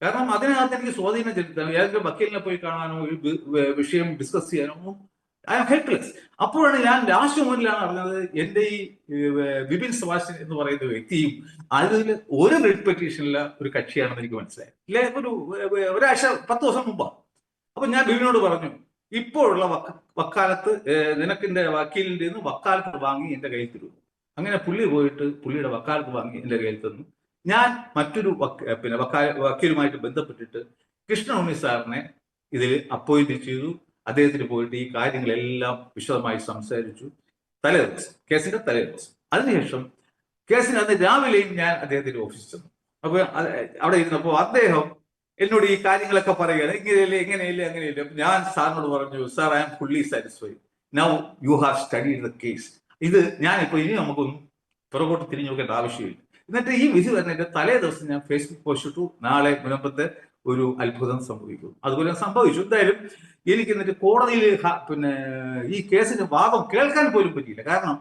കാരണം അതിനകത്ത് എനിക്ക് സ്വാധീനം ചെലുത്താൻ ഏതെങ്കിലും വക്കീലിനെ പോയി കാണാനോ വിഷയം ഡിസ്കസ് ചെയ്യാനോ ഐ ആം ഹെൽപ്ലെസ്. അപ്പോഴാണ് ഞാൻ ലാസ്റ്റ് മൊമെന്റിലാണ് അറിഞ്ഞത് എന്റെ ഈ വിപിൻ സെബാസ്റ്റ്യൻ എന്ന് പറയുന്ന വ്യക്തിയും അതിൽ ഒരു റിട്ട് പെറ്റീഷനിലെ ഒരു കക്ഷിയാണെന്ന് എനിക്ക് മനസ്സിലായി. ഇല്ലേ, ഒരാഴ്ച 10 ദിവസം മുമ്പാണ്. അപ്പൊ ഞാൻ ബിബിനോട് പറഞ്ഞു ഇപ്പോഴുള്ള വക്കാലത്ത് നിനക്കിന്റെ വക്കീലിന്റെ നിന്ന് വക്കാലത്ത് വാങ്ങി എന്റെ കയ്യിൽ തരുന്നു. അങ്ങനെ പുള്ളി പോയിട്ട് പുള്ളിയുടെ വക്കാലത്ത് വാങ്ങി എന്റെ കയ്യിൽ തന്നു. ഞാൻ മറ്റൊരു പിന്നെ വക്കീലുമായിട്ട് ബന്ധപ്പെട്ടിട്ട് കൃഷ്ണൻ ഉണ്ണി സാറിനെ ഇതിൽ അപ്പോയിന്റ് ചെയ്തു. അദ്ദേഹത്തിന് പോയിട്ട് ഈ കാര്യങ്ങളെല്ലാം വിശദമായി സംസാരിച്ചു. കേസിന്റെ തലേദിവസം. അതിനുശേഷം കേസിന് അന്ന് രാവിലെയും ഞാൻ അദ്ദേഹത്തിന്റെ ഓഫീസിൽ ചെന്നു. അപ്പൊ അവിടെ ഇരുന്നപ്പോൾ അദ്ദേഹം എന്നോട് ഈ കാര്യങ്ങളൊക്കെ പറയുകയാണ്, ഇങ്ങനെയില്ലേ അങ്ങനെയില്ല. ഞാൻ സാറിനോട് പറഞ്ഞു sir I am fully satisfied, now you have studied the case. ഇത് ഞാനിപ്പോ ഇനി നമുക്കൊന്നും പുറകോട്ട് തിരിഞ്ഞു നോക്കേണ്ട ആവശ്യമില്ല. എന്നിട്ട് ഈ വിധി വരുന്നതിന്റെ തലേ ദിവസം ഞാൻ ഫേസ്ബുക്ക് പോസ്റ്റ് ഇട്ടു, നാളെ മുനമ്പത്തെ ഒരു അത്ഭുതം സംഭവിക്കും. അതുപോലെ സംഭവിച്ചു. എന്തായാലും എനിക്ക് എന്നിട്ട് കോടതിയിൽ പിന്നെ ഈ കേസിന്റെ വാദം കേൾക്കാൻ പോലും പറ്റിയില്ല. കാരണം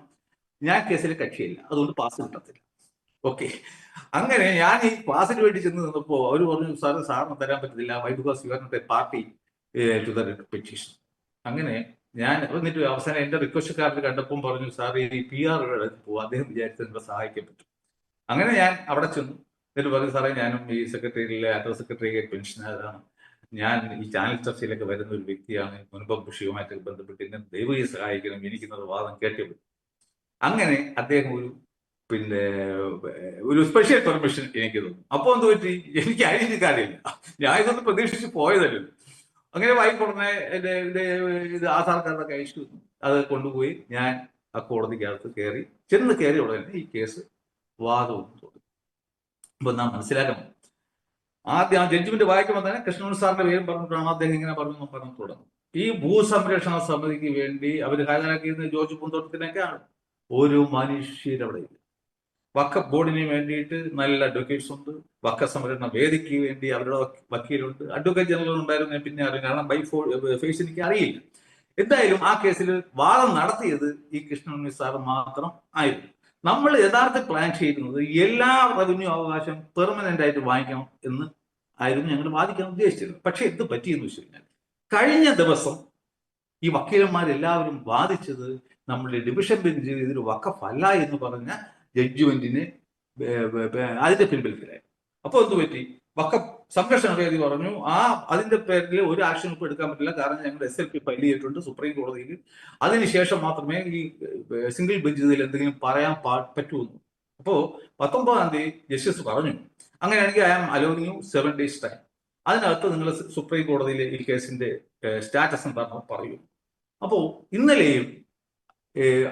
ഞാൻ കേസിൽ കക്ഷിയില്ല, അതുകൊണ്ട് പാസ് കിട്ടത്തില്ല. ഓക്കെ, അങ്ങനെ ഞാൻ ഈ പാസിന് വേണ്ടി ചെന്ന് നിന്നപ്പോ അവർ പറഞ്ഞു സാറിന് തരാൻ പറ്റത്തില്ല, why because you are not a party to the petition. അങ്ങനെ ഞാൻ എന്നിട്ട് അവസാനം എന്റെ റിക്വസ്റ്റ് കാർഡ് കണ്ടപ്പോൾ പറഞ്ഞു സാർ ഈ PR പോകും, അദ്ദേഹം വിചാരിച്ച് നിങ്ങളെ സഹായിക്കാൻ പറ്റും. അങ്ങനെ ഞാൻ അവിടെ ചെന്നു. എന്നിട്ട് പറഞ്ഞു സാറേ ഞാനും ഈ സെക്രട്ടറിയിലെ അണ്ടർ സെക്രട്ടറി പെൻഷനറാണ്, ഞാൻ ഈ ചാനൽ ചർച്ചയിലൊക്കെ വരുന്ന ഒരു വ്യക്തിയാണ്, മുൻപ് വിഷയവുമായിട്ട് ബന്ധപ്പെട്ട് എന്നെ ദയവായി സഹായിക്കണം, എനിക്കുന്നത് വാദം കേട്ടേ പറ്റും. അങ്ങനെ അദ്ദേഹം പിന്നെ ഒരു സ്പെഷ്യൽ പെർമിഷൻ എനിക്ക് തന്നു. അപ്പൊ എന്ത് പറ്റി, എനിക്ക് ഐഡന്റി കാർഡില്ല, ഞാൻ ഇതൊന്നും പ്രതീക്ഷിച്ച് പോയതല്ലോ. അങ്ങനെ വായിക്കൊടുന്ന എന്റെ ഇത് ആധാർ കാർഡൊക്കെ അയച്ചു. അത് കൊണ്ടുപോയി ഞാൻ ആ കോടതിക്കകത്ത് കയറി ഉടനെ ഈ കേസ് വാദവും തുടങ്ങി. അപ്പൊ നാം മനസ്സിലാക്കണം, ആദ്യം ആ ജഡ്ജ്മെന്റ് വായിക്കുമ്പോൾ തന്നെ കൃഷ്ണൻ സാറിന്റെ പേരും പറഞ്ഞിട്ടാണ് അദ്ദേഹം ഇങ്ങനെ പറഞ്ഞു തുടങ്ങും. ഈ ഭൂസംരക്ഷണ സമിതിക്ക് വേണ്ടി അവർ ഹാജരാക്കിയിരുന്ന ജോർജ് പൂന്തോട്ടത്തിനൊക്കെയാണ്. ഒരു മനുഷ്യരവിടെ ഇല്ല. വഖഫ് ബോർഡിന് വേണ്ടിയിട്ട് നല്ല അഡ്വക്കേറ്റ്സ് ഉണ്ട്, വഖഫ് സംരക്ഷണ വേദിക്ക് വേണ്ടി അവരുടെ വക്കീലുണ്ട്, അഡ്വക്കേറ്റ് ജനറൽ ഉണ്ടായിരുന്നു, പിന്നെ അറിയാം, കാരണം ഫേസ് എനിക്ക് അറിയില്ല. എന്തായാലും ആ കേസിൽ വാദം നടത്തിയത് ഈ കൃഷ്ണൻ സാർ മാത്രം ആയിരുന്നു. നമ്മൾ യഥാർത്ഥത്തിൽ പ്ലാൻ ചെയ്യുന്നത് എല്ലാ റവന്യൂ അവകാശം പെർമനന്റ് ആയിട്ട് വാങ്ങിക്കണം എന്ന് ആയിരുന്നു ഞങ്ങൾ വാദിക്കാൻ ഉദ്ദേശിച്ചത്. പക്ഷെ എന്ത് പറ്റിയെന്ന് വെച്ച് കഴിഞ്ഞാൽ കഴിഞ്ഞ ദിവസം ഈ വക്കീലന്മാരെല്ലാവരും വാദിച്ചത് നമ്മുടെ ഡിവിഷൻ ബെഞ്ച് ഇതൊരു വഖഫ് എന്ന് പറഞ്ഞ ജഡ്ജ്മെന്റിന് അതിന്റെ പിൻബലത്തിലായി. അപ്പോൾ എന്ത് പറ്റി? വഖഫ് സംരക്ഷണ വേദി പറഞ്ഞു അതിന്റെ പേരിൽ ഒരു ആക്ഷൻ ഇപ്പോൾ എടുക്കാൻ പറ്റില്ല, കാരണം ഞങ്ങൾ SLP ഫയൽ ചെയ്തിട്ടുണ്ട് സുപ്രീം കോടതിയിൽ. അതിനുശേഷം മാത്രമേ ഈ സിംഗിൾ ബെഞ്ച് ഇതിൽ എന്തെങ്കിലും പറയാൻ പറ്റുമെന്ന്. അപ്പോ 19-ാം തീയതി ജസ്റ്റിസ് പറഞ്ഞു, അങ്ങനെയാണെങ്കിൽ I am allowing you 7 days time. അതിനകത്ത് നിങ്ങൾ സുപ്രീം കോടതിയിലെ ഈ കേസിന്റെ സ്റ്റാറ്റസ് എന്താണെന്ന് പറയൂ. അപ്പോ ഇന്നലെയും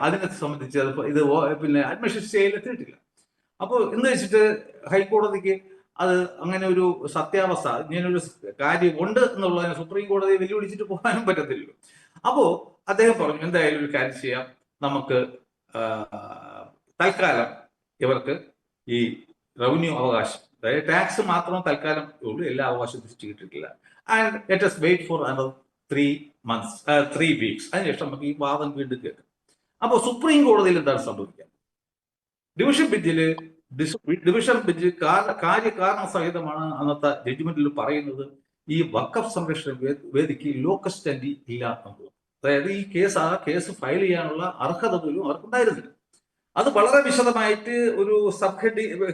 അതിനെ സംബന്ധിച്ച് ഇത് പിന്നെ അഡ്മിഷൻ സ്റ്റേയിൽ എത്തിയിട്ടില്ല. അപ്പോൾ ഇന്ന് വെച്ചിട്ട് ഹൈക്കോടതിക്ക് അത് അങ്ങനെ ഒരു സത്യാവസ്ഥ, ഇങ്ങനൊരു കാര്യം ഉണ്ട് എന്നുള്ളതിനെ സുപ്രീം കോടതിയെ വെല്ലുവിളിച്ചിട്ട് പോകാനും പറ്റത്തില്ലല്ലോ. അപ്പോ അദ്ദേഹം പറഞ്ഞു, എന്തായാലും ഒരു കാര്യം ചെയ്യാം, നമുക്ക് തൽക്കാലം ഇവർക്ക് ഈ റവന്യൂ അവകാശം, അതായത് ടാക്സ് മാത്രം തൽക്കാലം ഉള്ളൂ, എല്ലാ അവകാശവും തിരിച്ചു കിട്ടിയിട്ടില്ല. And let us wait for another 3 weeks. അതിനുശേഷം നമുക്ക് ഈ വാദം വീണ്ടും കേൾക്കാം. അപ്പോൾ സുപ്രീം കോടതിയിൽ എന്താണ് സംഭവിക്കുക? ഡിവിഷൻ ബെഞ്ച് കാര്യകാരണ സഹിതമാണ് അന്നത്തെ ജഡ്ജ്മെന്റിൽ പറയുന്നത് ഈ വഖഫ് സംരക്ഷണ വേദിക്ക് ലോക്കസ് സ്റ്റാൻഡി ഇല്ല എന്നുള്ളത്. അതായത് ഈ കേസ് ഫയൽ ചെയ്യാനുള്ള അർഹത പോലും അവർക്കുണ്ടായിരുന്നില്ല. അത് വളരെ വിശദമായിട്ട് ഒരു സബ്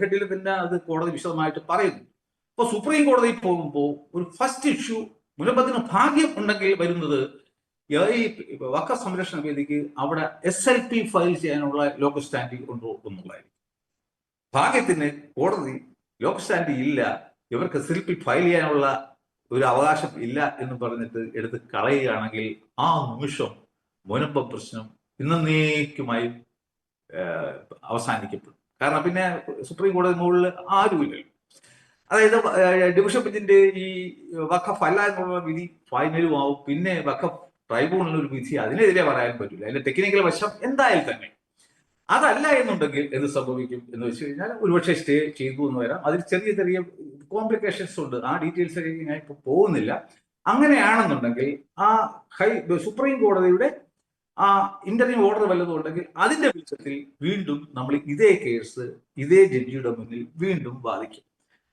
ഹെഡിൽ തന്നെ അത് കോടതി വിശദമായിട്ട് പറയുന്നു. അപ്പൊ സുപ്രീം കോടതിയിൽ പോകുമ്പോൾ ഒരു ഫസ്റ്റ് ഇഷ്യൂ മുനമ്പത്തിന് ഭാഗ്യം ഉണ്ടെങ്കിൽ വരുന്നത് ഈ വഖഫ് സംരക്ഷണ വേദിക്ക് അവിടെ SLP ഫയൽ ചെയ്യാനുള്ള ലോക്കസ് സ്റ്റാൻഡി ഉണ്ടോ എന്നുള്ളതായിരിക്കും. ഭാഗ്യത്തിന് കോടതി ലോക്കസ് സ്റ്റാൻഡി ഇല്ല, ഇവർക്ക് SLP ഫയൽ ചെയ്യാനുള്ള ഒരു അവകാശം ഇല്ല എന്ന് പറഞ്ഞിട്ട് എടുത്ത് കളയുകയാണെങ്കിൽ ആ നിമിഷം മുനമ്പം പ്രശ്നം ഇന്നേക്കുമായി അവസാനിക്കപ്പെടും. കാരണം പിന്നെ സുപ്രീം കോടതി മുകളിൽ ആരുമില്ലല്ലോ. അതായത് ഡിവിഷൻ ബെഞ്ചിന്റെ ഈ വഖഫ് അല്ല എന്നുള്ള വിധി ഫൈനലും ആവും. പിന്നെ വഖഫ് ട്രൈബ്യൂണലിന് ഒരു വിധി അതിനെതിരെ പറയാൻ പറ്റില്ല. അതിന്റെ ടെക്നിക്കൽ വശം എന്തായാലും തന്നെ. അതല്ല എന്നുണ്ടെങ്കിൽ എന്ത് സംഭവിക്കും എന്ന് വെച്ച് കഴിഞ്ഞാൽ ഒരുപക്ഷെ സ്റ്റേ ചെയ്തു എന്ന് വരാം. അതിൽ ചെറിയ ചെറിയ കോംപ്ലിക്കേഷൻസ് ഉണ്ട്, ആ ഡീറ്റെയിൽസ് ഞാൻ ഇപ്പൊ പോകുന്നില്ല. അങ്ങനെയാണെന്നുണ്ടെങ്കിൽ ആ സുപ്രീം കോടതിയുടെ ആ ഇന്റർവ്യൂ ഓർഡർ വല്ലതും ഉണ്ടെങ്കിൽ അതിന്റെ വെളിച്ചത്തിൽ വീണ്ടും നമ്മൾ ഇതേ കേസ് ഇതേ ജഡ്ജിയുടെ മുന്നിൽ വീണ്ടും വാദിക്കും.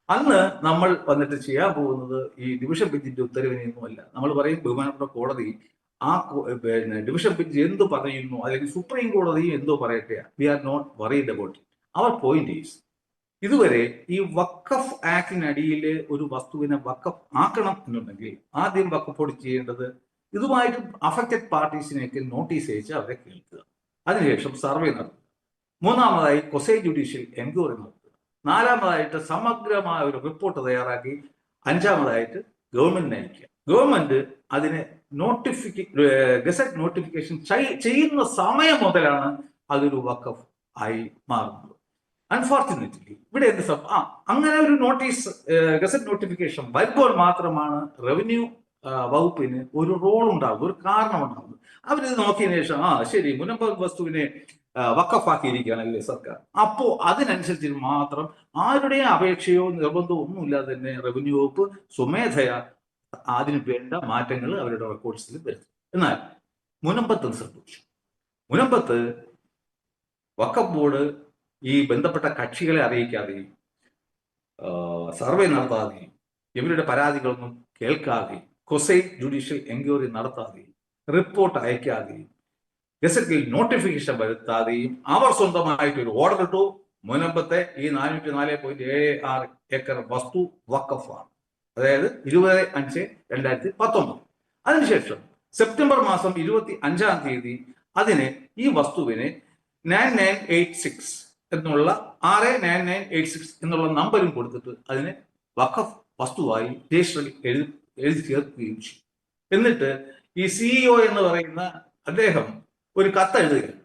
അന്ന് നമ്മൾ വന്നിട്ട് ചെയ്യാൻ പോകുന്നത് ഈ ഡിവിഷൻ ബെഞ്ചിന്റെ ഉത്തരവിനെയൊന്നുമല്ല. നമ്മൾ പറയും ബഹുമാനപ്പെട്ട കോടതി പിന്നെ ഡിവിഷൻ ബെഞ്ച് എന്ത് പറയുന്നു, അല്ലെങ്കിൽ സുപ്രീം കോടതി എന്തോ പറയട്ടെ, we are not worried about it. Our point is, ഇതുവരെ ഈ വഖഫ് ആക്ടിനടിയിൽ ഒരു വസ്തുവിനെ വഖഫ് ആക്കണം എന്നുണ്ടെങ്കിൽ ആദ്യം വഖഫോട് ചെയ്യേണ്ടത് ഇതുമായിട്ട് അഫക്റ്റഡ് പാർട്ടീസിനെയൊക്കെ നോട്ടീസ് അയച്ച് അവരെ കേൾക്കുക. അതിനുശേഷം സർവേ നടത്തുക. മൂന്നാമതായി ക്വസൈ ജുഡീഷ്യൽ എൻക്വയറി നടത്തുക. നാലാമതായിട്ട് സമഗ്രമായ ഒരു റിപ്പോർട്ട് തയ്യാറാക്കി അഞ്ചാമതായിട്ട് ഗവൺമെന്റിന് അയക്കുക. ഗവൺമെന്റ് അതിനെ ഗസറ്റ് നോട്ടിഫിക്കേഷൻ ചെയ്യുന്ന സമയം മുതലാണ് അതൊരു വഖഫ് ആയി മാറുന്നത്. അൺഫോർച്ചുനേറ്റ്ലി ഇവിടെ എന്ത് അങ്ങനെ ഒരു നോട്ടീസ് ഗസറ്റ് നോട്ടിഫിക്കേഷൻ വരുമ്പോൾ മാത്രമാണ് റവന്യൂ വകുപ്പിന് ഒരു റോൾ ഉണ്ടാകും, ഒരു കാരണം ഉണ്ടാകും. അവരിത് നോക്കിയതിനു ശേഷം ശരി മുനമ്പം വസ്തുവിനെ വഖഫാക്കിയിരിക്കുകയാണല്ലേ സർക്കാർ, അപ്പോ അതിനനുസരിച്ച് മാത്രം ആരുടെയും അപേക്ഷയോ നിർബന്ധമോ ഒന്നുമില്ലാതെ തന്നെ റവന്യൂ വകുപ്പ് സ്വമേധയാ അതിന് വേണ്ട മാറ്റങ്ങൾ അവരുടെ റെക്കോർഡ്സിൽ വരുത്തും. എന്നാൽ മുനമ്പത്ത് സംഭവിച്ചു. മുനമ്പത്ത് വഖഫ് ബോർഡ് ഈ ബന്ധപ്പെട്ട കക്ഷികളെ അറിയിക്കാതെയും സർവേ നടത്താതെയും ഇവരുടെ പരാതികളൊന്നും കേൾക്കാതെയും ക്വസൈ ജുഡീഷ്യൽ എൻക്വയറി നടത്താതെയും റിപ്പോർട്ട് അയക്കാതെയും ഗസറ്റിൽ നോട്ടിഫിക്കേഷൻ വരുത്താതെയും അവർ സ്വന്തമായിട്ട് ഒരു ഓർഡർ ഇട്ടു. മുനമ്പത്തെ ഈ 404.76 ഏക്കർ വസ്തു വഖഫാണ്. അതായത് 20/5/2019. അതിനുശേഷം സെപ്റ്റംബർ മാസം 25-ാം തീയതി അതിനെ ഈ വസ്തുവിനെ 9986 എന്നുള്ള 69986 എന്നുള്ള നമ്പരും കൊടുത്തിട്ട് അതിനെ വഖഫ് വസ്തുവായി രജിസ്റ്ററിൽ എഴുതി ചേർക്കുകയും ചെയ്യും. എന്നിട്ട് ഈ CEO എന്ന് പറയുന്ന അദ്ദേഹം ഒരു കത്തെഴുതുകയാണ്.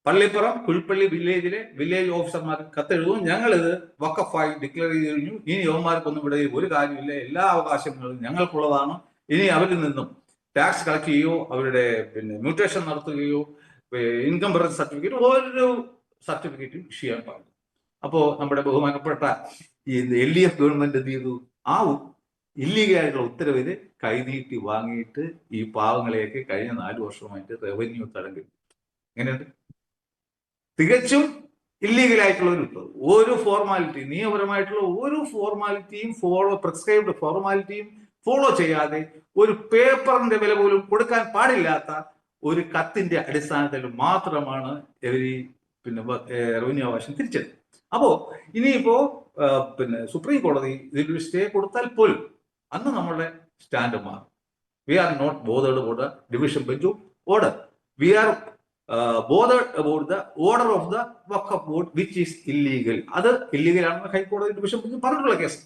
പള്ളിപ്പുറം കുഴിപ്പള്ളി വില്ലേജിലെ വില്ലേജ് ഓഫീസർമാർക്ക് കത്തെഴുതും, ഞങ്ങളിത് വഖഫായി ഡിക്ലെയർ ചെയ്ത് കഴിഞ്ഞു, ഇനി യവന്മാർക്കൊന്നും ഇവിടെ ഒരു കാര്യമില്ല, എല്ലാ അവകാശങ്ങളും ഞങ്ങൾക്കുള്ളതാണ്, ഇനി അവരിൽ നിന്നും ടാക്സ് കളക്ട് ചെയ്യുകയോ അവരുടെ പിന്നെ മ്യൂട്ടേഷൻ നടത്തുകയോ ഇൻകം ബർത്ത് സർട്ടിഫിക്കറ്റ് ഓരോ സർട്ടിഫിക്കറ്റും ഇഷ്യൂ ചെയ്യാൻ പാടില്ല. അപ്പോ നമ്മുടെ ബഹുമാനപ്പെട്ട ഈ LDF ഗവൺമെന്റ് എന്ത് ചെയ്തു? ആ ഇല്ലീഗലായിട്ടുള്ള ഉത്തരവിന് കൈനീട്ടി വാങ്ങിയിട്ട് ഈ പാവങ്ങളെയൊക്കെ കഴിഞ്ഞ 4 വർഷമായിട്ട് റവന്യൂ തടങ്കൽ. എങ്ങനെയുണ്ട്? തികച്ചും ഇല്ലീഗലായിട്ടുള്ള ഒരു ഫോർമാലിറ്റി, നിയമപരമായിട്ടുള്ള ഒരു ഫോർമാലിറ്റിയും പ്രിസ്ക്രൈബ്ഡ് ഫോർമാലിറ്റിയും ഫോളോ ചെയ്യാതെ ഒരു പേപ്പറിന്റെ വില പോലും കൊടുക്കാൻ പാടില്ലാത്ത ഒരു കത്തിന്റെ അടിസ്ഥാനത്തിൽ മാത്രമാണ് ഈ റവന്യൂ അവകാശം തിരിച്ചത്. അപ്പോ ഇനിയിപ്പോ സുപ്രീം കോടതി ഇതിലൊരു സ്റ്റേ കൊടുത്താൽ പോലും അന്ന് നമ്മളുടെ സ്റ്റാൻഡ് മാറും. We are not bothered about the division bench order. We are bothered about the order of the Waqf board which is illegal. അത് ഇല്ലീഗൽ ആണെന്ന് ഹൈക്കോടതി ഡിവിഷൻ ബെഞ്ച് പറഞ്ഞിട്ടുള്ള കേസ്.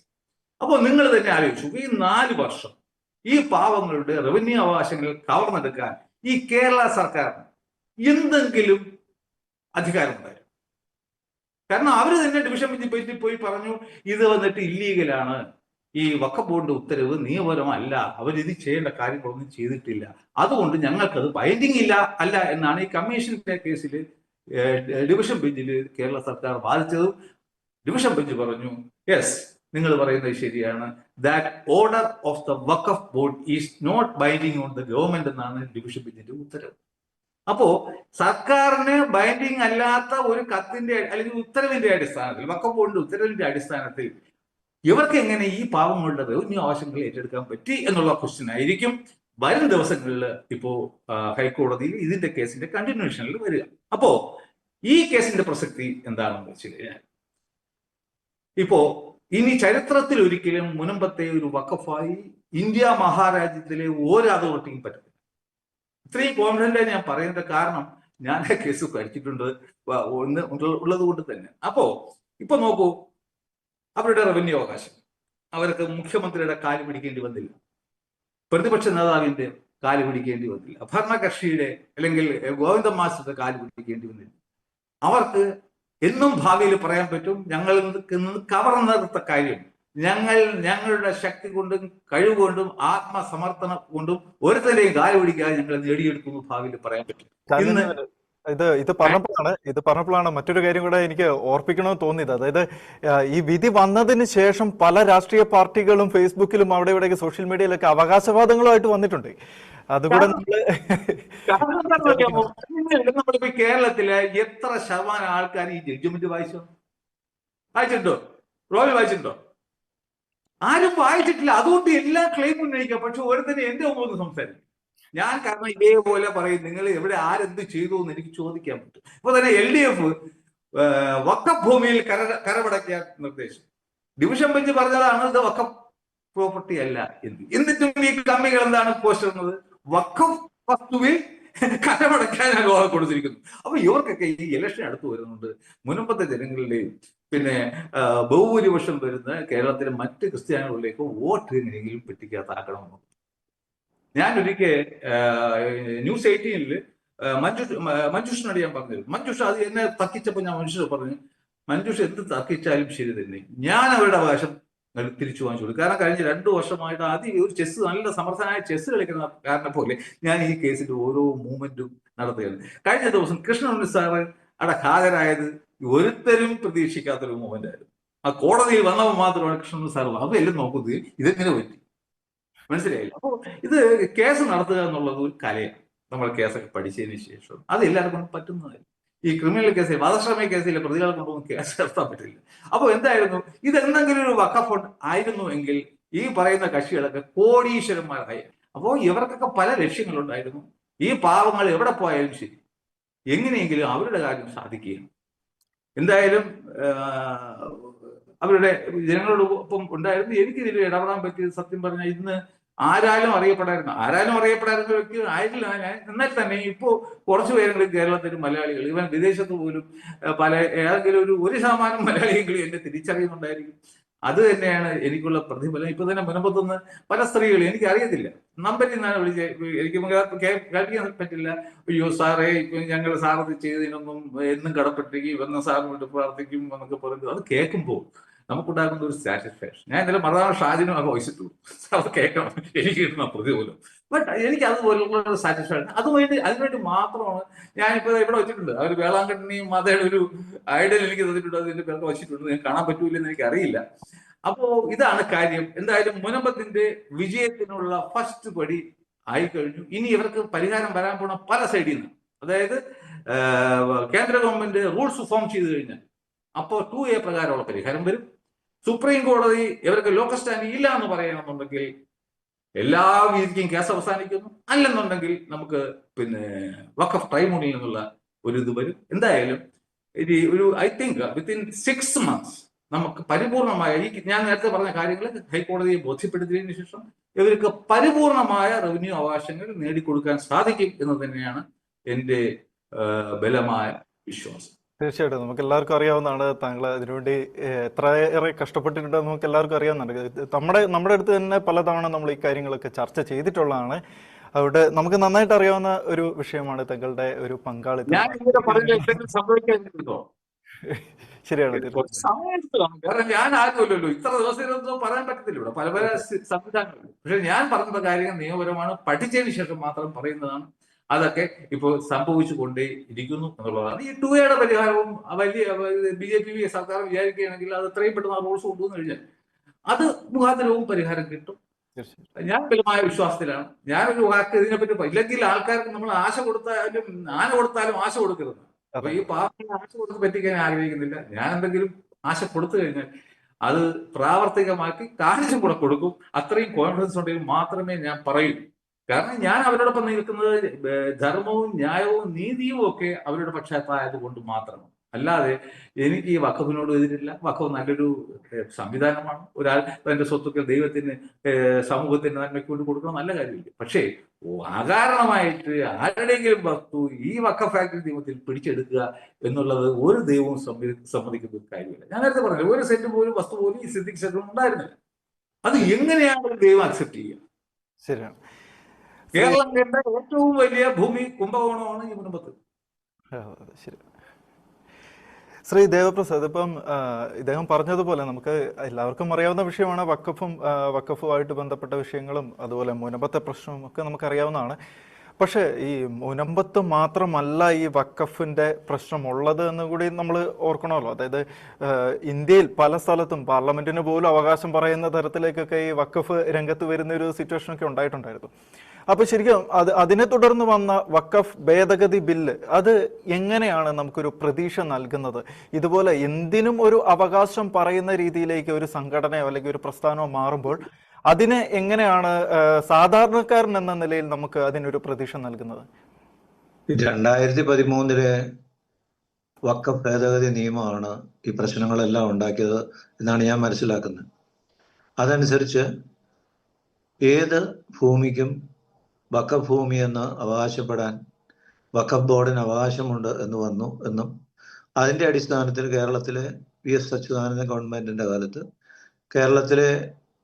അപ്പോൾ നിങ്ങൾ തന്നെ ആലോചിച്ചു, ഈ 4 വർഷം ഈ പാവങ്ങളുടെ റവന്യൂ അവകാശങ്ങൾ കവർന്നെടുക്കാൻ ഈ കേരള സർക്കാരിന് എന്തെങ്കിലും അധികാരമുണ്ടായിരുന്നു? കാരണം അവര് തന്നെ ഡിവിഷൻ ബെഞ്ചിൽ പോയി പറഞ്ഞു, ഇത് വന്നിട്ട് ഇല്ലീഗലാണ്, ഈ വഖഫ് ബോർഡിന്റെ ഉത്തരവ് നിയമപരമല്ല, അവരിത് ചെയ്യേണ്ട കാര്യങ്ങളൊന്നും ചെയ്തിട്ടില്ല, അതുകൊണ്ട് ഞങ്ങൾക്കത് ബൈൻഡിങ് അല്ല എന്നാണ് ഈ കമ്മീഷന്റെ കേസിൽ ഡിവിഷൻ ബെഞ്ചിൽ കേരള സർക്കാർ വാദിച്ചതും. ഡിവിഷൻ ബെഞ്ച് പറഞ്ഞു, യെസ്, നിങ്ങൾ പറയുന്നത് ശരിയാണ്, that order of the Waqf board is not binding on the government എന്നാണ് ഡിവിഷൻ ബെഞ്ചിന്റെ ഉത്തരവ്. അപ്പോ സർക്കാരിന് ബൈൻഡിങ് അല്ലാത്ത ഒരു കത്തിന്റെ അല്ലെങ്കിൽ ഉത്തരവിന്റെ അടിസ്ഥാനത്തിൽ, വഖഫ് ബോർഡിന്റെ ഉത്തരവിന്റെ അടിസ്ഥാനത്തിൽ ഇവർക്ക് എങ്ങനെ ഈ പാവങ്ങളുടെ റവന്യൂ ആവശ്യങ്ങൾ ഏറ്റെടുക്കാൻ പറ്റി എന്നുള്ള ക്വസ്റ്റ്യൻ ആയിരിക്കും വരും ദിവസങ്ങളിൽ ഇപ്പോ ഹൈക്കോടതിയിൽ ഇതിന്റെ കേസിന്റെ കണ്ടിന്യൂഷനിൽ വരിക. അപ്പോ ഈ കേസിന്റെ പ്രസക്തി എന്താണെന്ന് വെച്ച് കഴിഞ്ഞാൽ, ഇപ്പോ ഇനി ചരിത്രത്തിൽ ഒരിക്കലും മുൻപത്തെ ഒരു വഖഫായി ഇന്ത്യ മഹാരാജ്യത്തിലെ ഒരു അതോറിറ്റിയും പറ്റത്തില്ല. ഇത്രയും കോൺഫിഡന്റ് ഞാൻ പറയുന്നത് കാരണം ഞാൻ ആ കേസ് കഴിച്ചിട്ടുണ്ട് ഉള്ളത് കൊണ്ട് തന്നെ. അപ്പോ ഇപ്പൊ നോക്കൂ, അവരുടെ റവന്യൂ അവകാശം അവർക്ക് മുഖ്യമന്ത്രിയുടെ കാല് പിടിക്കേണ്ടി വന്നില്ല, പ്രതിപക്ഷ നേതാവിന്റെ കാല് പിടിക്കേണ്ടി വന്നില്ല, ഭരണകക്ഷിയുടെ അല്ലെങ്കിൽ ഗോവിന്ദ മാസ്റ്ററുടെ കാല് പിടിക്കേണ്ടി വന്നില്ല. അവർക്ക് എന്നും ഭാവിയിൽ പറയാൻ പറ്റും, ഞങ്ങൾ കവർന്നെടുത്ത കാര്യം ഞങ്ങളുടെ ശക്തി കൊണ്ടും കഴിവുകൊണ്ടും ആത്മസമർപ്പണം കൊണ്ടും ഒരുത്തരെയും കാല് പിടിക്കാതെ ഞങ്ങൾ നേടിയെടുക്കുന്നു ഭാവിയിൽ പറയാൻ പറ്റും. ഇത് പറഞ്ഞപ്പോഴാണ് മറ്റൊരു കാര്യം കൂടെ എനിക്ക് ഓർപ്പിക്കണമെന്ന് തോന്നിയത്. അതായത് ഈ വിധി വന്നതിന് ശേഷം പല രാഷ്ട്രീയ പാർട്ടികളും ഫേസ്ബുക്കിലും അവിടെ ഇവിടെയൊക്കെ സോഷ്യൽ മീഡിയയിലൊക്കെ അവകാശവാദങ്ങളുമായിട്ട് വന്നിട്ടുണ്ട്. അതുകൂടെ നമ്മളിപ്പോ കേരളത്തിലെ എത്ര ശതമാനം ആൾക്കാർ ഈ ജഡ്ജ്മെന്റ് വായിച്ചിട്ടുണ്ടോ? റോയൽ വായിച്ചിട്ടുണ്ടോ? ആരും വായിച്ചിട്ടില്ല. അതുകൊണ്ട് എല്ലാ ക്ലെയിം ഉന്നയിക്കാം, പക്ഷെ ഓരോരുത്തരും എന്റെ മുമ്പ് സംസാരിക്കും. ഞാൻ കാരണം ഇതേപോലെ പറയും, നിങ്ങൾ എവിടെ ആരെന്ത് ചെയ്തു എന്ന് എനിക്ക് ചോദിക്കാൻ പറ്റും. ഇപ്പൊ തന്നെ LDF വഖഫ് ഭൂമിയിൽ കരമടയ്ക്കാൻ നിർദ്ദേശം, ഡിവിഷൻ ബെഞ്ച് പറഞ്ഞതാണ് ഇത് വഖഫ് പ്രോപ്പർട്ടി അല്ല എന്ന്. എന്നിട്ടും ഈ കമ്മികൾ എന്താണ് പോസ്റ്റ് ചെയ്യുന്നത്? വഖഫ് വസ്തുവിൽ കരമടയ്ക്കാൻ കൊടുത്തിരിക്കുന്നു. അപ്പൊ ഇവർക്കൊക്കെ ഈ ഇലക്ഷൻ അടുത്ത് വരുന്നുണ്ട്. മുൻപത്തെ ജനങ്ങളുടെയും ബഹുഭൂരിപക്ഷം വരുന്ന കേരളത്തിലെ മറ്റ് ക്രിസ്ത്യാനികളിലേക്ക് വോട്ട് എങ്ങനെയെങ്കിലും പെട്ടിക്കകത്താക്കണമെന്ന്. ഞാൻ ഒരിക്കൽ ന്യൂസ് 18 മഞ്ജുഷിനോട് ഞാൻ പറഞ്ഞിരുന്നു. മഞ്ജുഷ അത് എന്നെ തർക്കിച്ചപ്പോൾ ഞാൻ മഞ്ജുഷ പറഞ്ഞു, മഞ്ജുഷ എന്ത് തർക്കിച്ചാലും ശരി തന്നെ, ഞാൻ അവരുടെ അവകാശം തിരിച്ചു വാങ്ങിച്ചു കൊടുക്കും. കാരണം കഴിഞ്ഞ 2 വർഷമായിട്ട് ഒരു ചെസ്, നല്ല സമർത്ഥനായ ചെസ് കളിക്കുന്ന കാരണം പോലെ ഞാൻ ഈ കേസിന്റെ ഓരോ മൂവ്മെന്റും നടത്തുകയാണ്. കഴിഞ്ഞ ദിവസം കൃഷ്ണൻ സാറ് അവിടെ ഹാജരായത് ഒരുത്തരും പ്രതീക്ഷിക്കാത്തൊരു മൂവ്മെന്റ് ആയിരുന്നു. ആ കോടതിയിൽ വന്നപ്പോൾ മാത്രമാണ് കൃഷ്ണൻ സാർ അതെല്ലാം നോക്കുന്നത് ഇതെങ്ങനെ പറ്റി, മനസ്സിലായില്ല. അപ്പോൾ ഇത് കേസ് നടത്തുക എന്നുള്ളത് ഒരു കലയാണ്. നമ്മൾ കേസൊക്കെ പഠിച്ചതിന് ശേഷം അത് എല്ലാവർക്കും പറ്റുന്നതല്ല. ഈ ക്രിമിനൽ കേസിൽ, വധശ്രമ കേസിലെ പ്രതികളെ കൊണ്ടൊന്നും കേസ് നടത്താൻ പറ്റില്ല. അപ്പോൾ എന്തായിരുന്നു, ഇതെന്തെങ്കിലും ഒരു വഖഫ് ആയിരുന്നു എങ്കിൽ ഈ പറയുന്ന കക്ഷികളൊക്കെ കോടീശ്വരന്മാരായി. അപ്പോൾ ഇവർക്കൊക്കെ പല ലക്ഷ്യങ്ങളുണ്ടായിരുന്നു. ഈ പാവങ്ങൾ എവിടെ പോയാലും ശരി എങ്ങനെയെങ്കിലും അവരുടെ കാര്യം സാധിക്കുകയാണ്. എന്തായാലും അവരുടെ ജനങ്ങളോടൊപ്പം ഉണ്ടായിരുന്നു. എനിക്കിതിൽ ഇടപെടാൻ പറ്റിയത് സത്യം പറഞ്ഞാൽ ഇന്ന് ആരാലും അറിയപ്പെടായിരുന്ന വ്യക്തി ആയിട്ടില്ല. എന്നാൽ തന്നെ ഇപ്പോ കുറച്ചു പേരെങ്കിലും കേരളത്തിൽ മലയാളികൾ, ഇവൻ വിദേശത്ത് പോലും പല ഏതെങ്കിലും ഒരു 1% മലയാളിയെങ്കിലും എന്നെ തിരിച്ചറിയുന്നുണ്ടായിരിക്കും. അത് തന്നെയാണ് എനിക്കുള്ള പ്രതിഫലം. ഇപ്പൊ തന്നെ മുൻപത്തൊന്ന് പല സ്ത്രീകൾ എനിക്ക് അറിയത്തില്ല, നമ്പറിൽ നിന്നാണ് വിളിച്ചത്, എനിക്ക് കേൾപ്പിക്കാൻ പറ്റില്ല. അയ്യോ സാറേ, ഞങ്ങൾ സാറത് ചെയ്തതിനൊന്നും എന്നും കടപ്പെട്ടിരിക്കും, ഇവന്ന സാറിനോട്ട് പ്രാർത്ഥിക്കും എന്നൊക്കെ പറയുന്നത് അത് കേൾക്കുമ്പോൾ നമുക്കുണ്ടാകുന്ന ഒരു സാറ്റിസ്ഫാക്ഷൻ. ഞാൻ ഇന്നലെ മറന്നാൾ ഷാജിനും ഒക്കെ വഹിച്ചിട്ടു, സാർ കേൾക്കണം, എനിക്ക് കിട്ടുന്ന പ്രതിഫലം. ബട്ട് എനിക്ക് അതുപോലുള്ള ഒരു സാറ്റിസ്ഫാക്ഷൻ, അതിനുവേണ്ടി മാത്രമാണ് ഞാനിപ്പോ ഇവിടെ വെച്ചിട്ടുണ്ട്. അവർ വേളാങ്കണ്ണിയും അതേടെ ഒരു ഐഡൽ എനിക്ക് തന്നിട്ടുണ്ട്, അതിന്റെ പേർക്ക് വെച്ചിട്ടുണ്ട്. ഞാൻ കാണാൻ പറ്റൂലെന്ന് എനിക്ക് അറിയില്ല. അപ്പോ ഇതാണ് കാര്യം. എന്തായാലും മുനമ്പത്തിന്റെ വിജയത്തിനുള്ള ഫസ്റ്റ് പടി ആയിക്കഴിഞ്ഞു. ഇനി ഇവർക്ക് പരിഹാരം വരാൻ പോണ പല സൈഡിൽ നിന്ന്, അതായത് കേന്ദ്ര ഗവൺമെന്റ് റൂൾസ് ഫോം ചെയ്തു കഴിഞ്ഞാൽ അപ്പോൾ 2A പ്രകാരമുള്ള പരിഹാരം വരും. സുപ്രീം കോടതി ഇവർക്ക് ലോക്കൽ സ്റ്റാൻഡിംഗ് ഇല്ല എന്ന് പറയണമെന്നുണ്ടെങ്കിൽ എല്ലാ രീതിക്കും കേസ് അവസാനിക്കുന്നു. അല്ലെന്നുണ്ടെങ്കിൽ നമുക്ക് വഖഫ് ട്രൈബ്യൂണലിൽ നിന്നുള്ള ഒരു ഇത് വരും. എന്തായാലും ഒരു ഐ തിങ്ക് വിത്തിൻ 6 months നമുക്ക് പരിപൂർണമായ ഞാൻ നേരത്തെ പറഞ്ഞ കാര്യങ്ങൾ ഹൈക്കോടതിയെ ബോധ്യപ്പെടുത്തിയതിനു ശേഷം ഇവർക്ക് പരിപൂർണമായ റവന്യൂ അവകാശങ്ങൾ നേടിക്കൊടുക്കാൻ സാധിക്കും എന്ന് തന്നെയാണ് എൻ്റെ ബലമായ വിശ്വാസം. തീർച്ചയായിട്ടും നമുക്ക് എല്ലാവർക്കും അറിയാവുന്നതാണ് താങ്കൾ അതിനുവേണ്ടി എത്രയേറെ കഷ്ടപ്പെട്ടിട്ടുണ്ടെന്ന് നമുക്ക് എല്ലാവർക്കും അറിയാവുന്നതാണ്. നമ്മുടെ അടുത്ത് തന്നെ പലതവണ നമ്മൾ ഈ കാര്യങ്ങളൊക്കെ ചർച്ച ചെയ്തിട്ടുള്ളതാണ്. അവിടെ നമുക്ക് നന്നായിട്ട് അറിയാവുന്ന ഒരു വിഷയമാണ് താങ്കളുടെ ഒരു പങ്കാളിത്തം. ശരിയാണ്. കാരണം ഞാൻ ആരുമല്ലല്ലോ, ഇത്ര ദിവസം പറയാൻ പറ്റത്തില്ല. ഇവിടെ പല പല സംവിധാനങ്ങൾ. പക്ഷെ ഞാൻ പറഞ്ഞ കാര്യങ്ങൾ നിയമപരമാണ്, പഠിച്ചതിന് ശേഷം മാത്രം പറയുന്നതാണ്. അതൊക്കെ ഇപ്പോൾ സംഭവിച്ചു കൊണ്ടേ ഇരിക്കുന്നു എന്നുള്ളതാണ്. ഈ 2A പരിഹാരവും വലിയ BJP സർക്കാർ വിചാരിക്കുകയാണെങ്കിൽ അത് എത്രയും പെട്ടെന്ന് ആ റൂൾസ് കൊണ്ടുവന്നു കഴിഞ്ഞാൽ അത് മുഖാന്തരവും പരിഹാരം കിട്ടും. ഞാൻ ബലമായ വിശ്വാസത്തിലാണ്. ഞാനൊരു വാക്ക് ഇതിനെപ്പറ്റി ഇല്ലെങ്കിൽ ആൾക്കാർക്ക് നമ്മൾ ആശ കൊടുത്താലും ആന കൊടുത്താലും ആശ കൊടുക്കരുത്. അപ്പൊ ഈ പാർട്ടിയെ ആശ കൊടുത്ത് പറ്റിക്കാൻ ആഗ്രഹിക്കുന്നില്ല. ഞാൻ എന്തെങ്കിലും ആശ കൊടുത്തു കഴിഞ്ഞാൽ അത് പ്രാവർത്തികമാക്കി കാണിച്ചും കൂടെ കൊടുക്കും. അത്രയും കോൺഫിഡൻസ് ഉണ്ടെങ്കിൽ മാത്രമേ ഞാൻ പറയൂ. കാരണം ഞാൻ അവരോടൊപ്പം നിൽക്കുന്നത് ധർമ്മവും ന്യായവും നീതിയും ഒക്കെ അവരുടെ പക്ഷത്തായത് കൊണ്ട് മാത്രമാണ്. അല്ലാതെ എനിക്ക് ഈ വഖഫിനോട് എതിരില്ല. വഖഫ് നല്ലൊരു സംവിധാനമാണ്. ഒരാൾ തന്റെ സ്വത്തുക്കൾ ദൈവത്തിന് സമൂഹത്തിന് നന്മയ്ക്ക് വേണ്ടി കൊടുക്കണം, നല്ല കാര്യമില്ല. പക്ഷേ അകാരണമായിട്ട് ആരുടെയെങ്കിലും വസ്തു ഈ വഖഫ് ആക്ട് നിയമത്തിൽ പിടിച്ചെടുക്കുക എന്നുള്ളത് ഒരു ദൈവവും സമ്മതിക്കുന്ന ഒരു കാര്യമില്ല. ഞാൻ നേരത്തെ പറഞ്ഞില്ല, ഒരു സെന്റ് പോലും വസ്തു പോലും ഈ സിദ്ദിഖ് സെന്ററിൽ ഉണ്ടായിരുന്നില്ല. അത് എങ്ങനെയാണ് ഒരു ദൈവം അക്സെപ്റ്റ് ചെയ്യുക? ശരിയാണ്. കേരളം കണ്ട ഏറ്റവും വലിയ ഭൂമി കുംഭകോണമാണ് ഈ മുനമ്പത്ത്. ശരി. ശ്രീ ദേവപ്രസാദ്, ഇപ്പം ഇദ്ദേഹം പറഞ്ഞതുപോലെ നമുക്ക് എല്ലാവർക്കും അറിയാവുന്ന വിഷയമാണ് വഖഫുമായിട്ട് ബന്ധപ്പെട്ട വിഷയങ്ങളും അതുപോലെ മുനമ്പത്തെ പ്രശ്നവും ഒക്കെ നമുക്കറിയാവുന്നതാണ്. പക്ഷേ ഈ മുനമ്പത്ത് മാത്രമല്ല ഈ വഖഫിൻ്റെ പ്രശ്നമുള്ളത് എന്ന് കൂടി നമ്മൾ ഓർക്കണമല്ലോ. അതായത് ഇന്ത്യയിൽ പല സ്ഥലത്തും പാർലമെന്റിന് പോലും അവകാശം പറയുന്ന തരത്തിലേക്കൊക്കെ ഈ വഖഫ് രംഗത്ത് വരുന്ന ഒരു സിറ്റുവേഷനൊക്കെ ഉണ്ടായിട്ടുണ്ടായിരുന്നു. അപ്പോൾ ശരിക്കും അതിനെ തുടർന്ന് വന്ന വഖഫ് ഭേദഗതി ബില്ല് അത് എങ്ങനെയാണ് നമുക്കൊരു പ്രതീക്ഷ നൽകുന്നത്? ഇതുപോലെ എന്തിനും ഒരു അവകാശം പറയുന്ന രീതിയിലേക്ക് ഒരു സംഘടനയോ അല്ലെങ്കിൽ ഒരു പ്രസ്ഥാനമോ മാറുമ്പോൾ അതിനെ എങ്ങനെയാണ് സാധാരണക്കാരൻ എന്ന നിലയിൽ നമുക്ക് അതിനൊരു പ്രതീക്ഷ നൽകുന്നത്? 2013 വഖഫ് ഭേദഗതി നിയമമാണ് ഈ പ്രശ്നങ്ങളെല്ലാം ഉണ്ടാക്കിയത് എന്നാണ് ഞാൻ മനസ്സിലാക്കുന്നത്. അതനുസരിച്ച് ഏത് ഭൂമിക്കും വഖഫ് ഭൂമി എന്ന് അവകാശപ്പെടാൻ വഖഫ് ബോർഡിന് അവകാശമുണ്ട് എന്ന് വന്നു എന്നും അതിൻ്റെ അടിസ്ഥാനത്തിൽ കേരളത്തിലെ VS അച്യുതാനന്ദൻ ഗവൺമെന്റിന്റെ കാലത്ത് കേരളത്തിലെ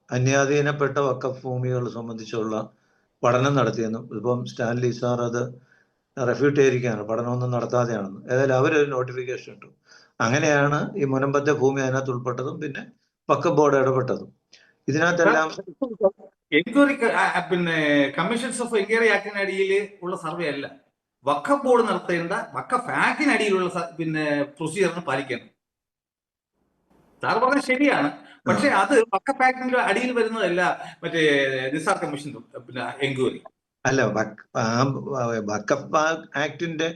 അന്യാധീനപ്പെട്ട വഖഫ് ഭൂമികൾ സംബന്ധിച്ചുള്ള പഠനം നടത്തിയെന്നും ഇപ്പം സ്റ്റാൻലി സാർ അത് റെഫ്യൂട്ട് ചെയ്തിരിക്കുകയാണ്, പഠനമൊന്നും നടത്താതെയാണെന്ന്. ഏതായാലും അവരൊരു നോട്ടിഫിക്കേഷൻ ഇട്ടു. അങ്ങനെയാണ് ഈ മുനമ്പത്തെ ഭൂമി അതിനകത്ത് ഉൾപ്പെട്ടതും പിന്നെ വഖഫ് ബോർഡ് ഇടപെട്ടതും. ഇതിനകത്തെല്ലാം എൻക്വയറി കമ്മീഷൻസ് ഓഫ് എൻക്വയറി ആക്ടിനടിയിൽ ഉള്ള സർവേ അല്ല, വഖഫ് ബോർഡ് നടത്തേണ്ട വഖഫ് ആക്ടിനടിയിലുള്ള പ്രൊസീജിയറിന് പാലിക്കണം. സാർ പറഞ്ഞത് ശരിയാണ്. പക്ഷെ അത് വഖഫ് ആക്ടിന്റെ അടിയിൽ വരുന്നതല്ല മറ്റേ നിസാർ കമ്മീഷൻ എൻക്വയറി അല്ല. വഖഫ് ആക്ടിന്റെ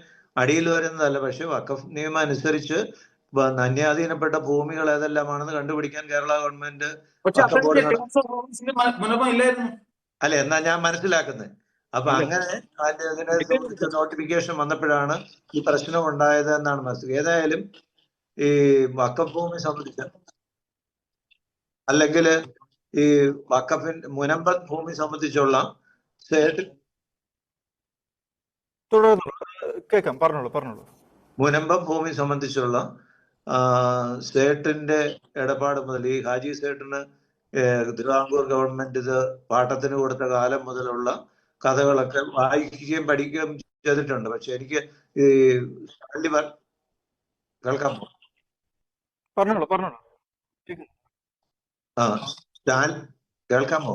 അടിയിൽ വരുന്നതല്ല. പക്ഷെ വഖഫ് നിയമം അനുസരിച്ച് അന്യാധീനപ്പെട്ട ഭൂമികൾ ഏതെല്ലാമാണെന്ന് കണ്ടുപിടിക്കാൻ കേരള ഗവൺമെന്റ് അല്ല എന്നാ ഞാൻ മനസ്സിലാക്കുന്നത്. അപ്പൊ അങ്ങനെ അതിനെ സംബന്ധിച്ച നോട്ടിഫിക്കേഷൻ വന്നപ്പോഴാണ് ഈ പ്രശ്നം ഉണ്ടായത് എന്നാണ് മനസ്സിലാക്കുക. ഏതായാലും ഈ വഖഫ് ഭൂമി സംബന്ധിച്ച അല്ലെങ്കിൽ ഈ മുനമ്പത്ത് ഭൂമി സംബന്ധിച്ചുള്ള മുനമ്പം ഭൂമി സംബന്ധിച്ചുള്ള സേട്ടിന്റെ ഇടപാട് മുതൽ ഈ ഹാജി സേട്ടിന് തിരുവിതാംകൂർ ഗവൺമെന്റ് ഇത് പാട്ടത്തിന് കൊടുത്ത കാലം മുതലുള്ള കഥകളൊക്കെ വായിക്കുകയും പഠിക്കുകയും ചെയ്തിട്ടുണ്ട്. പക്ഷെ എനിക്ക് ഈ കേൾക്കാമോ? കേൾക്കാമോ?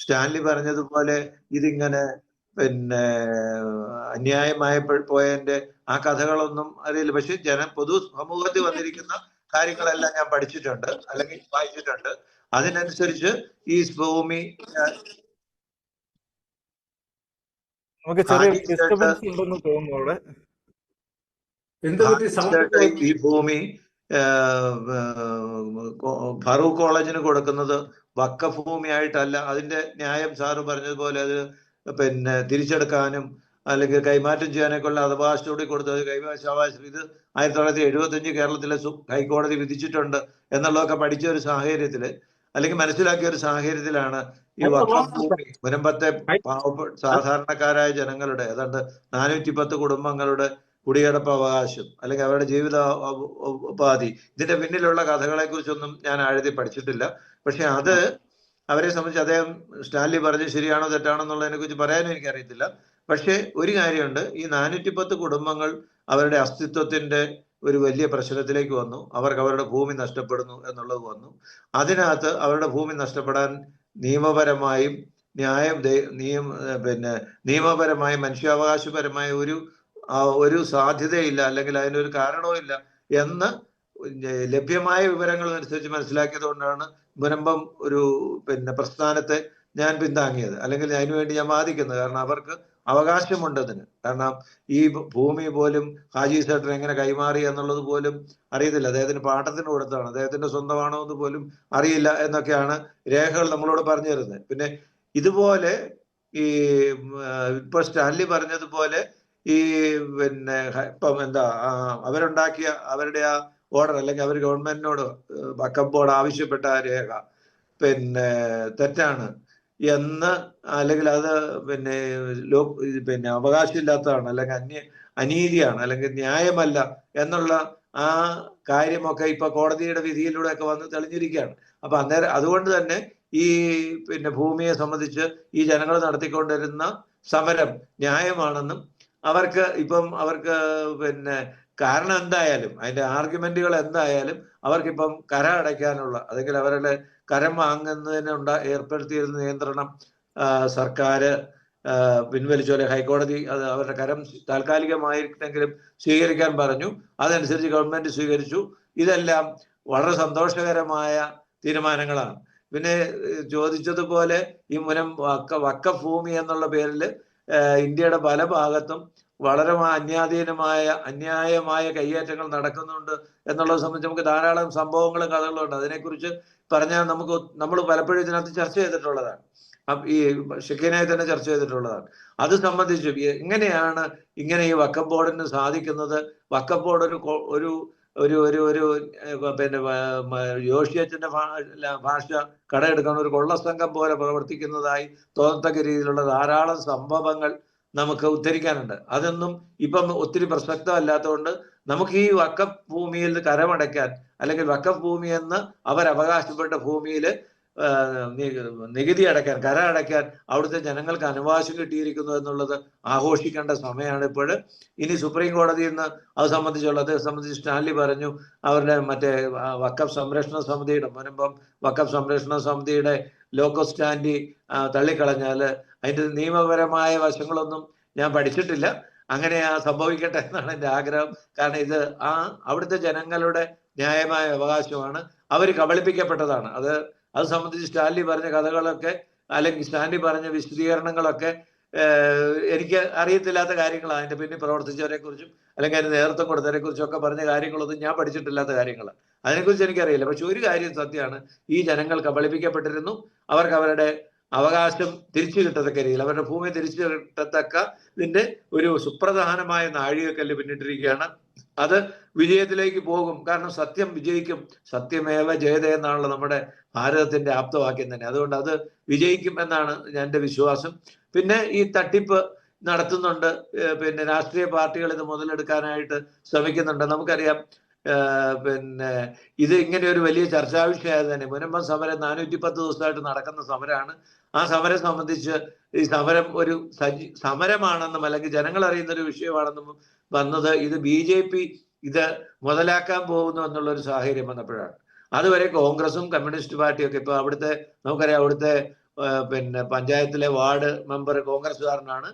സ്റ്റാൻലി പറഞ്ഞതുപോലെ ഇതിങ്ങനെ അന്യായമായ പോയതിന്റെ ആ കഥകളൊന്നും അറിയില്ല. പക്ഷെ പൊതു സമൂഹത്തിൽ വന്നിരിക്കുന്ന കാര്യങ്ങളെല്ലാം ഞാൻ പഠിച്ചിട്ടുണ്ട് അല്ലെങ്കിൽ വായിച്ചിട്ടുണ്ട്. അതിനനുസരിച്ച് ഈ ഭൂമി നമുക്ക് ചെറിയ ഹാജിസേട്ട് ഡിസ്റ്റർബൻസ് ഉണ്ടെന്ന് തോന്നുന്നു അവിടെ. എന്ത് പറ്റി? സൗണ്ട് ഈ ഭൂമി ഫറൂഖ് കോളേജിന് കൊടുക്കുന്നത് വഖഫ് ഭൂമിയായിട്ടല്ല. അതിന്റെ ന്യായം സാറ് പറഞ്ഞതുപോലെ അത് പിന്നെ തിരിച്ചെടുക്കാനും അല്ലെങ്കിൽ കൈമാറ്റം ചെയ്യാനൊക്കെയുള്ള അവകാശത്തോടെ കൊടുത്തത് കൈവശാവകാശം ഇത് 1975 കേരളത്തിലെ ഹൈക്കോടതി വിധിച്ചിട്ടുണ്ട് എന്നുള്ളതൊക്കെ പഠിച്ച ഒരു സാഹചര്യത്തില് അല്ലെങ്കിൽ മനസ്സിലാക്കിയ ഒരു സാഹചര്യത്തിലാണ് ഈ വഖഫ് ഭൂമി മുനമ്പത്തെ സാധാരണക്കാരായ ജനങ്ങളുടെ ഏതാണ്ട് 410 കുടുംബങ്ങളുടെ കുടിയടപ്പ് അവകാശം അല്ലെങ്കിൽ അവരുടെ ജീവിത ഉപാധി, ഇതിന്റെ പിന്നിലുള്ള കഥകളെ കുറിച്ചൊന്നും ഞാൻ ആഴത്തിൽ പഠിച്ചിട്ടില്ല. പക്ഷെ അത് അവരെ സംബന്ധിച്ച് അദ്ദേഹം സ്റ്റാൻലി പറഞ്ഞ് ശരിയാണോ തെറ്റാണോ എന്നുള്ളതിനെ കുറിച്ച് പറയാനും എനിക്കറിയത്തില്ല. പക്ഷെ ഒരു കാര്യമുണ്ട്, ഈ 410 കുടുംബങ്ങൾ അവരുടെ അസ്തിത്വത്തിന്റെ ഒരു വലിയ പ്രശ്നത്തിലേക്ക് വന്നു. അവർക്ക് അവരുടെ ഭൂമി നഷ്ടപ്പെടുന്നു എന്നുള്ളത് വന്നു. അതിനകത്ത് അവരുടെ ഭൂമി നഷ്ടപ്പെടാൻ നിയമപരമായും നിയമപരമായും മനുഷ്യാവകാശപരമായ ഒരു സാധ്യതയില്ല, അല്ലെങ്കിൽ അതിനൊരു കാരണവും ഇല്ല എന്ന് ലഭ്യമായ വിവരങ്ങൾ അനുസരിച്ച് മനസ്സിലാക്കിയത് കൊണ്ടാണ് മുനമ്പം ഒരു പ്രസ്ഥാനത്തെ ഞാൻ പിന്താങ്ങിയത്, അല്ലെങ്കിൽ അതിനുവേണ്ടി ഞാൻ വാദിക്കുന്നത്. കാരണം അവർക്ക് അവകാശമുണ്ട് അതിന്. കാരണം ഈ ഭൂമി പോലും ഹാജി സേട്ടൻ എങ്ങനെ കൈമാറി എന്നുള്ളത് പോലും അറിയത്തില്ല. അദ്ദേഹത്തിന് പാട്ടത്തിന് കൊടുത്തതാണ്, അദ്ദേഹത്തിന്റെ സ്വന്തമാണോ എന്ന് പോലും അറിയില്ല എന്നൊക്കെയാണ് രേഖകൾ നമ്മളോട് പറഞ്ഞു തരുന്നത്. പിന്നെ ഇതുപോലെ ഈ ഇപ്പൊ സ്റ്റാൻലി പറഞ്ഞതുപോലെ ഈ ഇപ്പം അവരുണ്ടാക്കിയ അവരുടെ ആ ഓർഡർ, അല്ലെങ്കിൽ അവർ ഗവൺമെന്റിനോട് വഖഫ് ബോർഡ് ആവശ്യപ്പെട്ട ആ രേഖ തെറ്റാണ് എന്ന്, അല്ലെങ്കിൽ അത് അവകാശമില്ലാത്തതാണ്, അല്ലെങ്കിൽ അനീതിയാണ്, അല്ലെങ്കിൽ ന്യായമല്ല എന്നുള്ള ആ കാര്യമൊക്കെ ഇപ്പൊ കോടതിയുടെ വിധിയിലൂടെ ഒക്കെ വന്ന് തെളിഞ്ഞിരിക്കുകയാണ്. അപ്പൊ അതുകൊണ്ട് തന്നെ ഈ ഭൂമിയെ സംബന്ധിച്ച് ഈ ജനങ്ങൾ നടത്തിക്കൊണ്ടിരുന്ന സമരം ന്യായമാണെന്നും അവർക്ക് കാരണം എന്തായാലും അതിന്റെ ആർഗ്യുമെന്റുകൾ എന്തായാലും അവർക്കിപ്പം കരം അടയ്ക്കാനുള്ള, അല്ലെങ്കിൽ അവരുടെ കരം വാങ്ങുന്നതിന് ഏർപ്പെടുത്തിയിരുന്ന നിയന്ത്രണം സർക്കാർ പിൻവലിച്ചോലെ ഹൈക്കോടതി അവരുടെ കരം താൽക്കാലികമായിട്ടെങ്കിലും സ്വീകരിക്കാൻ പറഞ്ഞു. അതനുസരിച്ച് ഗവൺമെന്റ് സ്വീകരിച്ചു. ഇതെല്ലാം വളരെ സന്തോഷകരമായ തീരുമാനങ്ങളാണ്. പിന്നെ ചോദിച്ചതുപോലെ ഈ വഖഫ് ഭൂമി എന്നുള്ള പേരിൽ ഇന്ത്യയുടെ പല ഭാഗത്തും വളരെ അന്യായമായ കയ്യേറ്റങ്ങൾ നടക്കുന്നുണ്ട് എന്നുള്ളത് സംബന്ധിച്ച് നമുക്ക് ധാരാളം സംഭവങ്ങളും കഥകളും ഉണ്ട്. അതിനെക്കുറിച്ച് പറഞ്ഞാൽ നമ്മൾ പലപ്പോഴും ഇതിനകത്ത് ചർച്ച ചെയ്തിട്ടുള്ളതാണ്. ഈ ഷെക്കീനായി തന്നെ ചർച്ച ചെയ്തിട്ടുള്ളതാണ്. അത് സംബന്ധിച്ച് എങ്ങനെയാണ് ഇങ്ങനെ ഈ വഖഫ് ബോർഡിന് സാധിക്കുന്നത്? വഖഫ് ബോർഡ് ഒരു ഒരു ഒരു ഒരു ജോഷിയച്ചന്റെ ഭാഷ കടയെടുക്കുന്ന ഒരു കൊള്ളസംഘം പോലെ പ്രവർത്തിക്കുന്നതായി തോന്നത്തക്ക രീതിയിലുള്ള ധാരാളം സംഭവങ്ങൾ നമുക്ക് ഉദ്ധരിക്കാനുണ്ട്. അതൊന്നും ഇപ്പം ഒത്തിരി പ്രസക്തമല്ലാത്തതുകൊണ്ട് നമുക്ക് ഈ വഖഫ് ഭൂമിയിൽ കരമടയ്ക്കാൻ, അല്ലെങ്കിൽ വഖഫ് ഭൂമി എന്ന് അവകാശപ്പെട്ട ഭൂമിയിൽ നികുതി അടയ്ക്കാൻ, കരം അടയ്ക്കാൻ അവിടുത്തെ ജനങ്ങൾക്ക് അവകാശം കിട്ടിയിരിക്കുന്നു എന്നുള്ളത് ആഘോഷിക്കേണ്ട സമയമാണ് ഇപ്പോൾ. ഇനി സുപ്രീം കോടതിയിൽ നിന്ന് അത് സംബന്ധിച്ച് സ്റ്റാൻലി പറഞ്ഞു അവരുടെ വഖഫ് സംരക്ഷണ സമിതിയുടെ മുനമ്പം വഖഫ് സംരക്ഷണ സമിതിയുടെ ലോക്കോ സ്റ്റാൻഡി തള്ളിക്കളഞ്ഞാൽ അതിന്റെ നിയമപരമായ വശങ്ങളൊന്നും ഞാൻ പഠിച്ചിട്ടില്ല. അങ്ങനെ സംഭവിക്കട്ടെ എന്നാണ് എൻ്റെ ആഗ്രഹം. കാരണം ഇത് അവിടുത്തെ ജനങ്ങളുടെ ന്യായമായ അവകാശമാണ്. അവർ കബളിപ്പിക്കപ്പെട്ടതാണ്. അത് സംബന്ധിച്ച് സ്റ്റാൻലി പറഞ്ഞ കഥകളൊക്കെ, അല്ലെങ്കിൽ സ്റ്റാൻലി പറഞ്ഞ വിശദീകരണങ്ങളൊക്കെ എനിക്ക് അറിയത്തില്ലാത്ത കാര്യങ്ങളാണ്. അതിന്റെ പിന്നിൽ പ്രവർത്തിച്ചവരെ കുറിച്ചും അല്ലെങ്കിൽ അതിന് നേതൃത്വം കൊടുത്തവരെ കുറിച്ചും ഒക്കെ പറഞ്ഞ കാര്യങ്ങളൊന്നും ഞാൻ പഠിച്ചിട്ടില്ലാത്ത കാര്യങ്ങളാണ്. അതിനെക്കുറിച്ച് എനിക്കറിയില്ല. പക്ഷെ ഒരു കാര്യം സത്യമാണ്, ഈ ജനങ്ങൾ കബളിപ്പിക്കപ്പെട്ടിരുന്നു. അവർക്ക് അവരുടെ അവകാശം തിരിച്ചു കിട്ടത്തക്ക രീതിയിൽ, അവരുടെ ഭൂമി തിരിച്ചു കിട്ടത്തക്ക ഇതിന്റെ ഒരു സുപ്രധാനമായ നാഴികക്കല്ല് പിന്നിട്ടിരിക്കുകയാണ്. അത് വിജയത്തിലേക്ക് പോകും. കാരണം സത്യം വിജയിക്കും. സത്യമേവ ജയതേ എന്നാണല്ലോ നമ്മുടെ ഭാരതത്തിന്റെ ആപ്തവാക്യം തന്നെ. അതുകൊണ്ട് അത് വിജയിക്കും എന്നാണ് എൻ്റെ വിശ്വാസം. പിന്നെ ഈ തട്ടിപ്പ് നടത്തുന്നുണ്ട്, രാഷ്ട്രീയ പാർട്ടികൾ ഇത് മുതലെടുക്കാനായിട്ട് ശ്രമിക്കുന്നുണ്ട്. നമുക്കറിയാം ഇത് ഇങ്ങനെ ഒരു വലിയ ചർച്ചാ വിഷയമായത് തന്നെ മുനമ്പം സമരം 410 ദിവസമായിട്ട് നടക്കുന്ന സമരമാണ്. ആ സമരം സംബന്ധിച്ച് ഈ സമരം ഒരു സമരമാണെന്നും അല്ലെങ്കിൽ ജനങ്ങൾ അറിയുന്ന ഒരു വിഷയമാണെന്നും വന്നത് ഇത് BJP ഇത് മുതലാക്കാൻ പോകുന്നു എന്നുള്ളൊരു സാഹചര്യം വന്നപ്പോഴാണ്. അതുവരെ കോൺഗ്രസും കമ്മ്യൂണിസ്റ്റ് പാർട്ടിയൊക്കെ ഇപ്പൊ നമുക്കറിയാം അവിടുത്തെ പഞ്ചായത്തിലെ വാർഡ് മെമ്പർ കോൺഗ്രസ്സുകാരനാണ്.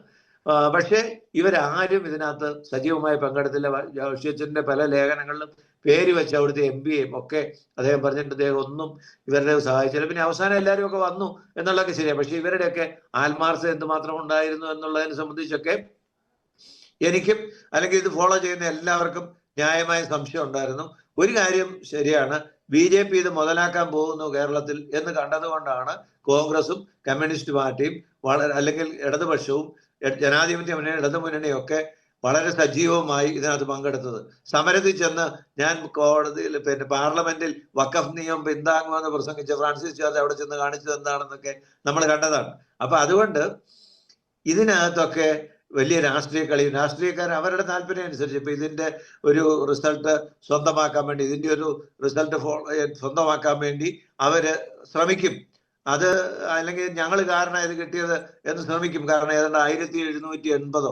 പക്ഷേ ഇവരാരും ഇതിനകത്ത് സജീവമായി പങ്കെടുത്തില്ല. ജോഷിയച്ചന്റെ പല ലേഖനങ്ങളിലും പേര് വെച്ച് അവിടുത്തെ MPയും ഒക്കെ അദ്ദേഹം പറഞ്ഞിട്ട് അദ്ദേഹം ഒന്നും ഇവരുടെ സഹായിച്ചില്ല. പിന്നെ അവസാനം എല്ലാവരും ഒക്കെ വന്നു എന്നുള്ളതൊക്കെ ശരിയാണ്. പക്ഷെ ഇവരുടെയൊക്കെ ആത്മാർത്ഥത എന്തുമാത്രം ഉണ്ടായിരുന്നു എന്നുള്ളതിനെ സംബന്ധിച്ചൊക്കെ എനിക്കും അല്ലെങ്കിൽ ഇത് ഫോളോ ചെയ്യുന്ന എല്ലാവർക്കും ന്യായമായ സംശയം ഉണ്ടായിരുന്നു. ഒരു കാര്യം ശരിയാണ്, BJP ഇത് മുതലാക്കാൻ പോകുന്നു കേരളത്തിൽ എന്ന് കണ്ടതുകൊണ്ടാണ് കോൺഗ്രസും കമ്മ്യൂണിസ്റ്റ് പാർട്ടിയും അല്ലെങ്കിൽ ഇടതുപക്ഷവും ജനാധിപത്യ മുന്നണി ഇടതുമുന്നണിയും ഒക്കെ വളരെ സജീവമായി ഇതിനകത്ത് പങ്കെടുത്തത്. സമരത്തിൽ ചെന്ന് ഞാൻ കോടതിയിൽ പാർലമെന്റിൽ വഖഫ് നിയമം പിന്താങ്ങുമെന്ന് പ്രസംഗിച്ച ഫ്രാൻസിസ് ജോർജ് അവിടെ ചെന്ന് കാണിച്ചത് എന്താണെന്നൊക്കെ നമ്മൾ കണ്ടതാണ്. അപ്പൊ അതുകൊണ്ട് ഇതിനകത്തൊക്കെ വലിയ രാഷ്ട്രീയക്കാർ അവരുടെ താല്പര്യം അനുസരിച്ച് ഇപ്പൊ ഇതിന്റെ ഒരു റിസൾട്ട് സ്വന്തമാക്കാൻ വേണ്ടി, ഇതിന്റെ ഒരു റിസൾട്ട് സ്വന്തമാക്കാൻ വേണ്ടി അവര് ശ്രമിക്കും. അത് അല്ലെങ്കിൽ ഞങ്ങൾ കാരണം ഇത് കിട്ടിയത് എന്ന് ശ്രമിക്കും. കാരണം ഏതാണ്ട് 1780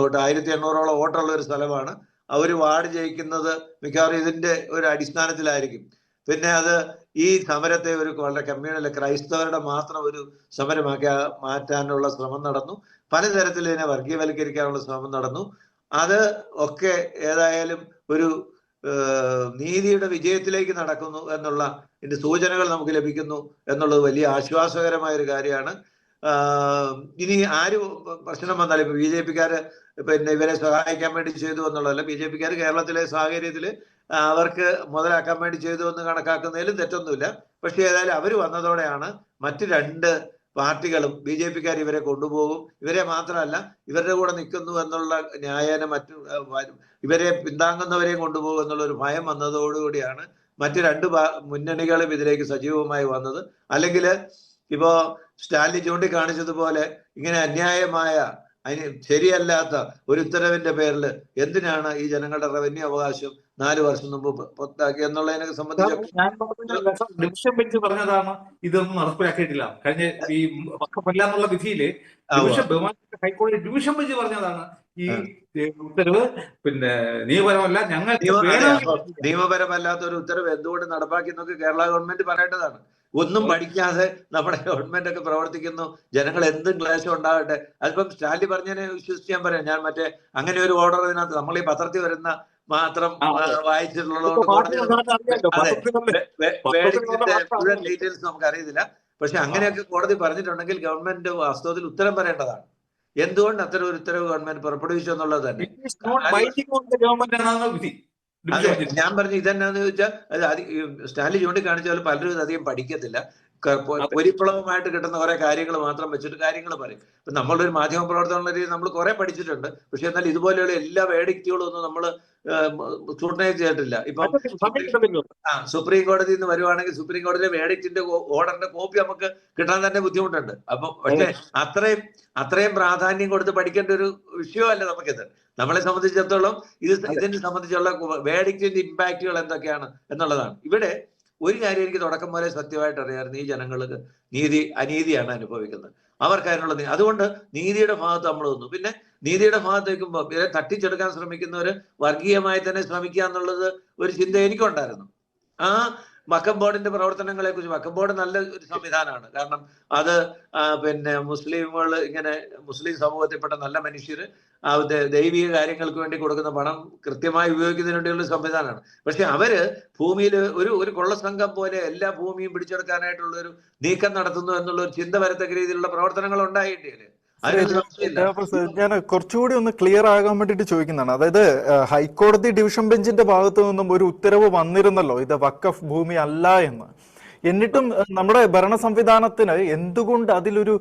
വോട്ട്, 1800 വോട്ടുള്ള ഒരു സ്ഥലമാണ്. അവർ വാർഡ് ജയിക്കുന്നത് മിക്കവാറും ഇതിന്റെ ഒരു അടിസ്ഥാനത്തിലായിരിക്കും. പിന്നെ അത് ഈ സമരത്തെ ഒരു വളരെ കമ്മ്യൂണൽ ക്രൈസ്തവരുടെ മാത്രം ഒരു സമരമാക്കി മാറ്റാനുള്ള ശ്രമം നടന്നു. പലതരത്തിൽ ഇതിനെ വർഗീയവൽക്കരിക്കാനുള്ള ശ്രമം നടന്നു. അത് ഒക്കെ ഏതായാലും ഒരു നീതിയുടെ വിജയത്തിലേക്ക് നടക്കുന്നു എന്നുള്ള ഇതിന്റെ സൂചനകൾ നമുക്ക് ലഭിക്കുന്നു എന്നുള്ളത് വലിയ ആശ്വാസകരമായ ഒരു കാര്യമാണ്. ഇനി ആര് പ്രശ്നം വന്നാലും ഇപ്പൊ BJPക്കാര് ഇവരെ സഹായിക്കാൻ വേണ്ടി ചെയ്തു എന്നുള്ളതല്ല, BJPക്കാര് കേരളത്തിലെ സാഹചര്യത്തില് അവർക്ക് മുതലാക്കാൻ വേണ്ടി ചെയ്തു എന്ന് കണക്കാക്കുന്നതിലും തെറ്റൊന്നുമില്ല. പക്ഷെ ഏതായാലും അവർ വന്നതോടെയാണ് മറ്റ് രണ്ട് പാർട്ടികളും BJPക്കാർ ഇവരെ കൊണ്ടുപോകും, ഇവരെ മാത്രമല്ല ഇവരുടെ കൂടെ നിൽക്കുന്നു എന്നുള്ള ന്യായേന ഇവരെ പിന്താങ്ങുന്നവരെയും കൊണ്ടുപോകും എന്നുള്ള ഒരു ഭയം വന്നതോടുകൂടിയാണ് മറ്റ് രണ്ട് മുന്നണികളും ഇതിലേക്ക് സജീവമായി വന്നത്. അല്ലെങ്കിൽ ഇപ്പോ സ്റ്റാലിൻ ചൂണ്ടിക്കാണിച്ചതുപോലെ ഇങ്ങനെ അന്യായമായ അതിന് ശരിയല്ലാത്ത ഒരു ഉത്തരവിന്റെ പേരിൽ എന്തിനാണ് ഈ ജനങ്ങളുടെ റവന്യൂ അവകാശം 4 വർഷം മുമ്പ് പുറത്താക്കി എന്നുള്ളതിനെ സംബന്ധിച്ച് ഡിവിഷൻ ബെഞ്ച് പറഞ്ഞതാണ് ഇതൊന്നും നടപ്പിലാക്കിയിട്ടില്ല. കഴിഞ്ഞ ഈ വഖഫല്ല എന്നുള്ള വിധിയില് ഹൈക്കോടതി ഡിവിഷൻ ബെഞ്ച് പറഞ്ഞതാണ് ഈ ഉത്തരവ് നിയമപരമല്ല, ഞങ്ങൾ നിയമപരമല്ലാത്ത ഒരു ഉത്തരവ് എന്തുകൊണ്ട് നടപ്പാക്കി എന്നൊക്കെ കേരള ഗവൺമെന്റ് പറയേണ്ടതാണ്. ഒന്നും പഠിക്കാതെ നമ്മുടെ ഗവൺമെന്റ് ഒക്കെ പ്രവർത്തിക്കുന്നു, ജനങ്ങൾ എന്തും ക്ലേശം ഉണ്ടാകട്ടെ. അതിപ്പം സ്റ്റാലിൻ പറഞ്ഞതിനെ വിശ്വസിച്ച് ഞാൻ പറയാം, ഞാൻ മറ്റേ അങ്ങനെ ഒരു ഓർഡർ ഇതിനകത്ത് നമ്മൾ ഈ പത്രത്തിൽ വരുന്ന മാത്രം വായിച്ചിട്ടുള്ളതുകൊണ്ട് മുഴുവൻ ഡീറ്റെയിൽസ് നമുക്ക് അറിയത്തില്ല. പക്ഷെ അങ്ങനെയൊക്കെ കോടതി പറഞ്ഞിട്ടുണ്ടെങ്കിൽ ഗവൺമെന്റ് വാസ്തവത്തിൽ ഉത്തരം പറയേണ്ടതാണ്. എന്തുകൊണ്ട് അത്തരം ഒരു ഉത്തരവ് ഗവൺമെന്റ് പുറപ്പെടുവിച്ചു എന്നുള്ളത് തന്നെ. അതെ, ഞാൻ പറഞ്ഞു ഇതെന്നാന്ന് ചോദിച്ചാൽ സ്റ്റാലിൻ ചൂണ്ടിക്കാണിച്ച പോലെ പലരും ഇതധികം പഠിക്കത്തില്ല. പൊരിപ്പളവുമായിട്ട് കിട്ടുന്ന കുറെ കാര്യങ്ങൾ മാത്രം വെച്ചിട്ട് കാര്യങ്ങൾ പറയും. ഇപ്പൊ നമ്മളുടെ ഒരു മാധ്യമ പ്രവർത്തന രീതി നമ്മൾ കുറെ പഠിച്ചിട്ടുണ്ട്. പക്ഷെ എന്നാൽ ഇതുപോലെയുള്ള എല്ലാ വേഡിക്റ്റുകളും ഒന്നും നമ്മൾ സ്ക്രൂട്ടനൈസ് ചെയ്തിട്ടില്ല. ഇപ്പം സുപ്രീം കോടതി നിന്ന് വരുവാണെങ്കിൽ സുപ്രീം കോടതിയിലെ വേഡിക്റ്റിന്റെ ഓർഡറിന്റെ കോപ്പി നമുക്ക് കിട്ടാൻ തന്നെ ബുദ്ധിമുട്ടുണ്ട്. അപ്പൊ പക്ഷെ അത്രയും പ്രാധാന്യം കൊടുത്ത് പഠിക്കേണ്ട ഒരു വിഷയമല്ല നമുക്കിത്. നമ്മളെ സംബന്ധിച്ചിടത്തോളം ഇതിനെ സംബന്ധിച്ചുള്ള വേഡിക്റ്റിന്റെ ഇമ്പാക്റ്റുകൾ എന്തൊക്കെയാണ് എന്നുള്ളതാണ്. ഇവിടെ ഒരു കാര്യം എനിക്ക് തുടക്കം പോലെ സത്യമായിട്ട് അറിയാമായിരുന്നു, ഈ ജനങ്ങൾക്ക് അനീതിയാണ് അനുഭവിക്കുന്നത്. അവർക്ക് അതിനുള്ള അതുകൊണ്ട് നീതിയുടെ ഭാഗത്ത് നമ്മൾ വന്നു. പിന്നെ നീതിയുടെ ഭാഗത്ത് നിൽക്കുമ്പോൾ ഇവരെ തട്ടിച്ചെടുക്കാൻ ശ്രമിക്കുന്നവര് വർഗീയമായി തന്നെ ശ്രമിക്കുക എന്നുള്ളത് ഒരു ചിന്ത എനിക്കുണ്ടായിരുന്നു. ആ വഖഫ് ബോർഡിന്റെ പ്രവർത്തനങ്ങളെ കുറിച്ച്, വഖഫ് ബോർഡ് നല്ല ഒരു സംവിധാനമാണ്. കാരണം അത് മുസ്ലിമുകൾ ഇങ്ങനെ മുസ്ലിം സമൂഹത്തിൽപ്പെട്ട നല്ല മനുഷ്യര് ദൈവിക കാര്യങ്ങൾക്ക് വേണ്ടി കൊടുക്കുന്ന പണം കൃത്യമായി ഉപയോഗിക്കുന്നതിന് വേണ്ടിയുള്ള സംവിധാനമാണ്. പക്ഷെ അവര് ഭൂമിയിൽ ഒരു കൊള്ളസംഘം പോലെ എല്ലാ ഭൂമിയും പിടിച്ചെടുക്കാനായിട്ടുള്ള ഒരു നീക്കം നടത്തുന്നു എന്നുള്ള ഒരു ചിന്ത വരത്തക്ക രീതിയിലുള്ള പ്രവർത്തനങ്ങൾ ഉണ്ടായിട്ടില്ല. ഞാൻ കുറച്ചുകൂടി ഒന്ന് ക്ലിയർ ആകാൻ വേണ്ടിയിട്ട് ചോദിക്കുന്നതാണ്. അതായത് ഹൈക്കോടതി ഡിവിഷൻ ബെഞ്ചിന്റെ ഭാഗത്തു നിന്നും ഒരു ഉത്തരവ് വന്നിരുന്നല്ലോ ഇത് വഖഫ് ഭൂമി അല്ല എന്ന്. എന്നിട്ടും നമ്മുടെ ഭരണ സംവിധാനത്തിന് എന്തുകൊണ്ട് അതിലൊരു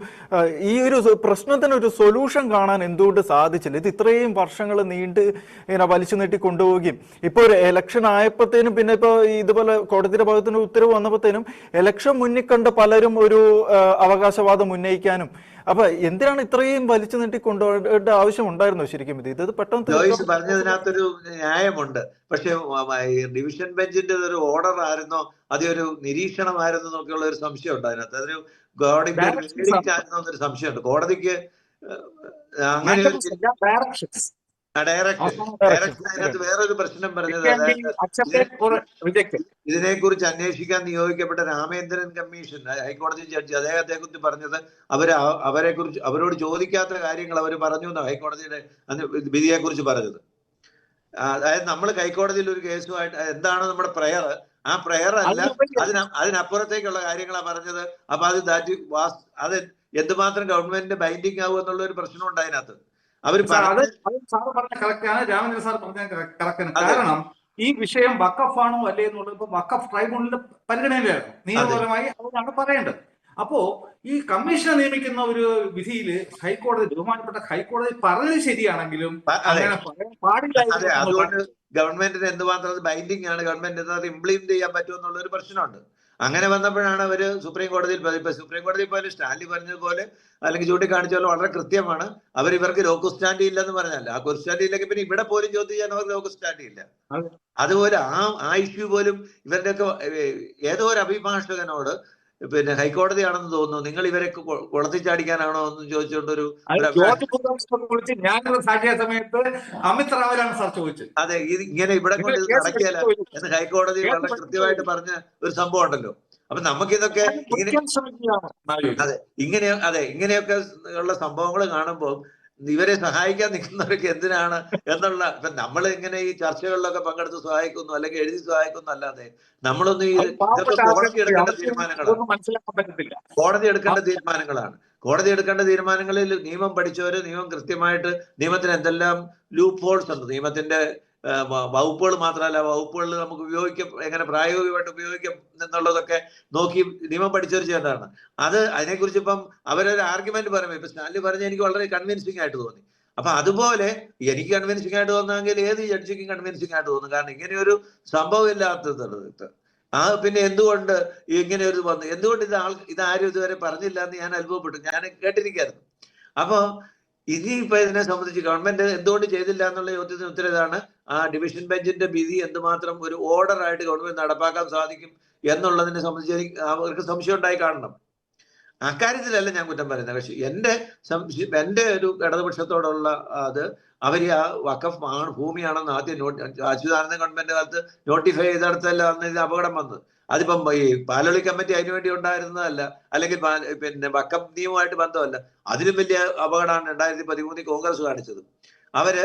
ഈ ഒരു പ്രശ്നത്തിന് ഒരു സൊല്യൂഷൻ കാണാൻ എന്തുകൊണ്ട് സാധിച്ചില്ല? ഇത് ഇത്രയും വർഷങ്ങൾ നീണ്ട് ഇങ്ങനെ വലിച്ചു നീട്ടി കൊണ്ടുപോവുകയും ഇപ്പോൾ ഒരു എലക്ഷൻ ആയപ്പോഴത്തേനും പിന്നെ ഇപ്പോൾ ഇതുപോലെ കോടതിയുടെ ഭാഗത്തിന് ഉത്തരവ് വന്നപ്പോഴത്തേനും എലക്ഷൻ മുന്നിൽ കണ്ട് പലരും ഒരു അവകാശവാദം ഉന്നയിക്കാനും, അപ്പൊ എന്തിനാണ് ഇത്രയും വലിച്ചു നീട്ടി കൊണ്ടുപോകേണ്ട ആവശ്യം ഉണ്ടായിരുന്നോ ശരിക്കും? ഇത് പെട്ടെന്ന് പറഞ്ഞതിനകത്തൊരു ന്യായമുണ്ട്. പക്ഷെ ഡിവിഷൻ ബെഞ്ചിന്റെ ഒരു ഓർഡർ ആയിരുന്നോ അതൊരു നിരീക്ഷണമായിരുന്നു എന്നൊക്കെയുള്ള ഒരു സംശയം ഉണ്ട് അതിനകത്ത്. അതൊരു ഗവൺമെന്റ് സംശയമുണ്ട്. കോടതിക്ക് അങ്ങനെ അതിനകത്ത് വേറൊരു പ്രശ്നം പറഞ്ഞത്, അതായത് ഇതിനെക്കുറിച്ച് അന്വേഷിക്കാൻ നിയോഗിക്കപ്പെട്ട രാമേന്ദ്രൻ കമ്മീഷൻ, ഹൈക്കോടതി ജഡ്ജി, അദ്ദേഹത്തെ കുറിച്ച് പറഞ്ഞത് അവരോട് ചോദിക്കാത്ത കാര്യങ്ങൾ അവർ പറഞ്ഞു എന്നാണ് ഹൈക്കോടതിയുടെ വിധിയെ കുറിച്ച് പറഞ്ഞത്. അതായത് നമ്മൾ ഹൈക്കോടതിയിൽ ഒരു കേസുമായിട്ട് എന്താണ് നമ്മുടെ പ്രയർ, ആ പ്രയർ അല്ല, അതിനപ്പുറത്തേക്കുള്ള കാര്യങ്ങളാണ് പറഞ്ഞത്. അപ്പൊ അത് എന്തുമാത്രം ഗവൺമെന്റിന്റെ ബൈൻഡിങ് ആവും എന്നുള്ള ഒരു പ്രശ്നം ഉണ്ട് അതിനകത്ത്. അവർ രാമേന്ദ്ര സാർ പറഞ്ഞ കറക്റ്റാണ്. കാരണം ഈ വിഷയം വഖഫാണോ അല്ലേ എന്നുള്ളത് ഇപ്പൊ വഖഫ് ട്രൈബ്യൂണലിന്റെ പരിഗണനയിലാണ്, നിയമപരമായി അവരാണ് പറയേണ്ടത്. അപ്പോ ഈ കമ്മീഷനെ നിയമിക്കുന്ന ഒരു വിധിയിൽ ഹൈക്കോടതി, ബഹുമാനപ്പെട്ട ഹൈക്കോടതി പറഞ്ഞത് ശരിയാണെങ്കിലും അങ്ങനെ പറയാൻ പാടില്ല. അതുകൊണ്ട് ഗവൺമെന്റിന് എന്തുമാത്രം ബൈൻഡിങ് ആണ്, ഗവൺമെന്റ് അത് ഇംപ്ലിമെന്റ് ചെയ്യാൻ പറ്റുമെന്നുള്ള ഒരു പ്രശ്നമുണ്ട്. അങ്ങനെ വന്നപ്പോഴാണ് അവര് സുപ്രീം കോടതിയിൽ സുപ്രീം കോടതിയിൽ പോലും സ്റ്റാൻലി പറഞ്ഞതുപോലെ അല്ലെങ്കിൽ ചൂണ്ടിക്കാണിച്ച പോലെ വളരെ കൃത്യമാണ്. ഇവർക്ക് ലോക്കൽ സ്റ്റാൻഡി ഇല്ലെന്ന് പറഞ്ഞല്ല, ആ സ്റ്റാൻഡി ഇല്ലെങ്കിൽ പിന്നെ ഇവിടെ പോലും ചോദ്യം ചെയ്യാൻ അവർക്ക് ലോക്കൽ സ്റ്റാൻഡി ഇല്ല. അതുപോലെ ആ ഇഷ്യൂ പോലും ഇവരുടെയൊക്കെ ഏതോ ഒരു അഭിഭാഷകനോട് പിന്നെ ഹൈക്കോടതിയാണെന്ന് തോന്നുന്നു, നിങ്ങൾ ഇവരെ കുളത്തിച്ചാടിക്കാനാണോ എന്ന് ചോദിച്ചുകൊണ്ടൊരു അമിത് റാവലാണ് സാർ ചോദിച്ചത്. അതെ, ഇങ്ങനെ ഇവിടെ കൊണ്ട് ഇത് നടക്കില്ല എന്ന് ഹൈക്കോടതി വളരെ കൃത്യമായിട്ട് പറഞ്ഞ ഒരു സംഭവം ഉണ്ടല്ലോ. അപ്പൊ നമുക്കിതൊക്കെ ഇങ്ങനെയൊക്കെ ഉള്ള സംഭവങ്ങൾ കാണുമ്പോൾ ഇവരെ സഹായിക്കാൻ നിൽക്കുന്നവർക്ക് എന്തിനാണ് എന്നുള്ള, ഇപ്പൊ നമ്മൾ ഇങ്ങനെ ഈ ചർച്ചകളിലൊക്കെ പങ്കെടുത്ത് സഹായിക്കുന്നു അല്ലെങ്കിൽ എഴുതി സഹായിക്കുന്നു അല്ലാതെ നമ്മളൊന്നും ഇതൊക്കെ കോടതി എടുക്കേണ്ട തീരുമാനങ്ങളാണ്. കോടതി എടുക്കേണ്ട തീരുമാനങ്ങളിൽ നിയമം പഠിച്ചവര്, നിയമം കൃത്യമായിട്ട്, നിയമത്തിന് എന്തെല്ലാം ലൂപ്പ് ഹോൾസ് ഉണ്ട്, നിയമത്തിന്റെ വകുപ്പുകൾ മാത്രമല്ല, വകുപ്പുകളിൽ നമുക്ക് എങ്ങനെ പ്രായോഗികമായിട്ട് ഉപയോഗിക്കാം എന്നുള്ളതൊക്കെ നോക്കി നിയമം പഠിച്ചവർ ചെയ്യേണ്ടതാണ്. അതിനെക്കുറിച്ച് ഇപ്പം അവരൊരു ആർഗ്യുമെന്റ് പറയുമ്പോൾ ഇപ്പൊ സ്റ്റാൻലി പറഞ്ഞ എനിക്ക് വളരെ കൺവിൻസിംഗ് ആയിട്ട് തോന്നി. അപ്പൊ അതുപോലെ എനിക്ക് കൺവിൻസിംഗ് ആയിട്ട് തോന്നുമെങ്കിൽ ഏത് ജഡ്ജിക്കും കൺവിൻസിംഗ് ആയിട്ട് തോന്നും. കാരണം ഇങ്ങനെയൊരു സംഭവം ഇല്ലാത്തത് പിന്നെ എന്തുകൊണ്ട് ഇങ്ങനെ ഒരു വന്നു, എന്തുകൊണ്ട് ഇതാരും ഇതുവരെ പറഞ്ഞില്ല എന്ന് ഞാൻ അത്ഭുതപ്പെട്ടു. ഞാൻ കേട്ടിരിക്കായിരുന്നു. അപ്പൊ ഇനിയിപ്പോ ഇതിനെ സംബന്ധിച്ച് ഗവൺമെന്റ് എന്തുകൊണ്ട് ചെയ്തില്ല എന്നുള്ള ചോദ്യത്തിന് ഉത്തരം ഇതാണ്, ആ ഡിവിഷൻ ബെഞ്ചിന്റെ വിധി എന്തുമാത്രം ഒരു ഓർഡർ ആയിട്ട് ഗവൺമെന്റ് നടപ്പാക്കാൻ സാധിക്കും എന്നുള്ളതിനെ സംബന്ധിച്ച് അവർക്ക് സംശയം ഉണ്ടായി കാണണം. അക്കാര്യത്തിലല്ല ഞാൻ കുറ്റം പറയുന്നത്. പക്ഷെ എന്റെ ഒരു ഇടതുപക്ഷത്തോടുള്ള അവർ ആ വഖഫ് ഭൂമിയാണെന്ന് ആദ്യം അച്യുതാനന്ദൻ ഗവൺമെന്റ് കാലത്ത് നോട്ടിഫൈ ചെയ്തെടുത്തല്ല അന്ന് ഇത് അപകടം വന്നത്. അതിപ്പം ഈ പാലോളി കമ്മിറ്റി അതിനുവേണ്ടി ഉണ്ടായിരുന്നതല്ല, അല്ലെങ്കിൽ പിന്നെ വഖഫ് നിയമവുമായിട്ട് ബന്ധമല്ല. അതിലും വലിയ അപകടമാണ് 2013 കോൺഗ്രസ് കാണിച്ചത്. അവര്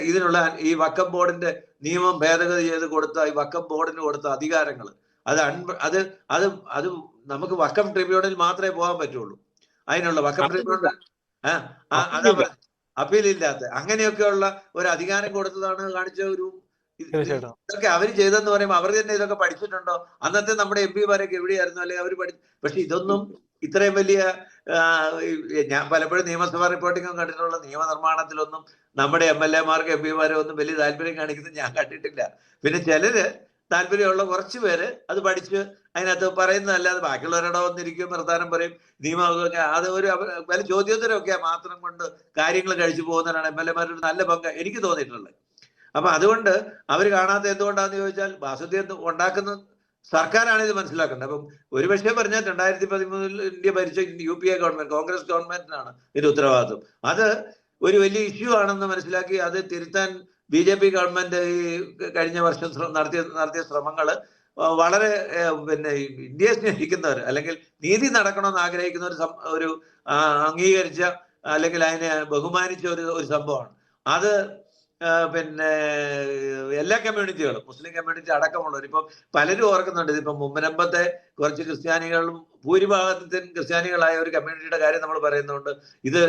ഇതിനുള്ള ഈ വഖഫ് ബോർഡിന്റെ നിയമം ഭേദഗതി ചെയ്ത് കൊടുത്ത ഈ വഖഫ് ബോർഡിന് കൊടുത്ത അധികാരങ്ങൾ അത് നമുക്ക് വഖഫ് ട്രിബ്യൂണലിൽ മാത്രമേ പോകാൻ പറ്റുള്ളൂ. അതിനുള്ള വഖഫ് ട്രിബ്യൂണൽ അപ്പീലില്ലാത്ത അങ്ങനെയൊക്കെയുള്ള ഒരു അധികാരം കൊടുത്തതാണ് കാണിച്ച ഒരു ഇതൊക്കെ അവര് ചെയ്തെന്ന് പറയുമ്പോൾ അവർ തന്നെ ഇതൊക്കെ പഠിച്ചിട്ടുണ്ടോ? അന്നത്തെ നമ്മുടെ MP മാരൊക്കെ എവിടെയായിരുന്നു? അല്ലെങ്കിൽ അവർ പക്ഷെ ഇതൊന്നും ഇത്രയും വലിയ ഞാൻ പലപ്പോഴും നിയമസഭാ റിപ്പോർട്ടിങ്ങും കണ്ടിട്ടുള്ള നിയമനിർമ്മാണത്തിലൊന്നും നമ്മുടെ MLA-മാർക്ക് MP-മാരോ ഒന്നും വലിയ താല്പര്യം കാണിക്കുന്നത് ഞാൻ കണ്ടിട്ടില്ല. പിന്നെ ചിലര് താല്പര്യമുള്ള കുറച്ച് പേര് അത് പഠിച്ച് അതിനകത്ത് പറയുന്നതല്ലാതെ ബാക്കിയുള്ളവരുടെ വന്നിരിക്കും, പ്രധാനം പറയും, നിയമമൊക്കെ അത് ഒരു പല ചോദ്യോത്തരമൊക്കെ മാത്രം കൊണ്ട് കാര്യങ്ങൾ കഴിച്ചു പോകുന്നവരാണ് MLA-മാരുടെ നല്ല പങ്ക് എനിക്ക് തോന്നിയിട്ടുള്ളത്. അപ്പൊ അതുകൊണ്ട് അവർ കാണാത്ത എന്തുകൊണ്ടാന്ന് ചോദിച്ചാൽ വാസുദേവൻ ഉണ്ടാക്കുന്ന സർക്കാരാണ് ഇത് മനസ്സിലാക്കേണ്ടത്. അപ്പം ഒരുപക്ഷെ പറഞ്ഞാൽ 2013 ഇന്ത്യ ഭരിച്ച UPA ഗവൺമെന്റ്, കോൺഗ്രസ് ഗവൺമെന്റിനാണ് ഇത് ഉത്തരവാദിത്വം. അത് ഒരു വലിയ ഇഷ്യൂ ആണെന്ന് മനസ്സിലാക്കി അത് തിരുത്താൻ BJP ഗവൺമെന്റ് ഈ കഴിഞ്ഞ വർഷം നടത്തിയ ശ്രമങ്ങള് വളരെ പിന്നെ ഇന്ത്യയെ സ്നേഹിക്കുന്നവർ അല്ലെങ്കിൽ നീതി നടക്കണമെന്ന് ആഗ്രഹിക്കുന്ന ഒരു അംഗീകരിച്ച അല്ലെങ്കിൽ അതിനെ ബഹുമാനിച്ച ഒരു സംഭവമാണ് അത്. പിന്നെ എല്ലാ കമ്മ്യൂണിറ്റികളും, മുസ്ലിം കമ്മ്യൂണിറ്റി അടക്കമുള്ളവർ ഇപ്പം പലരും ഓർക്കുന്നുണ്ട്. ഇതിപ്പം മുമ്പത്തെ കുറച്ച് ക്രിസ്ത്യാനികളും ഭൂരിഭാഗത്തിന് ക്രിസ്ത്യാനികളായ ഒരു കമ്മ്യൂണിറ്റിയുടെ കാര്യം നമ്മൾ പറയുന്നുണ്ട്. ഇത്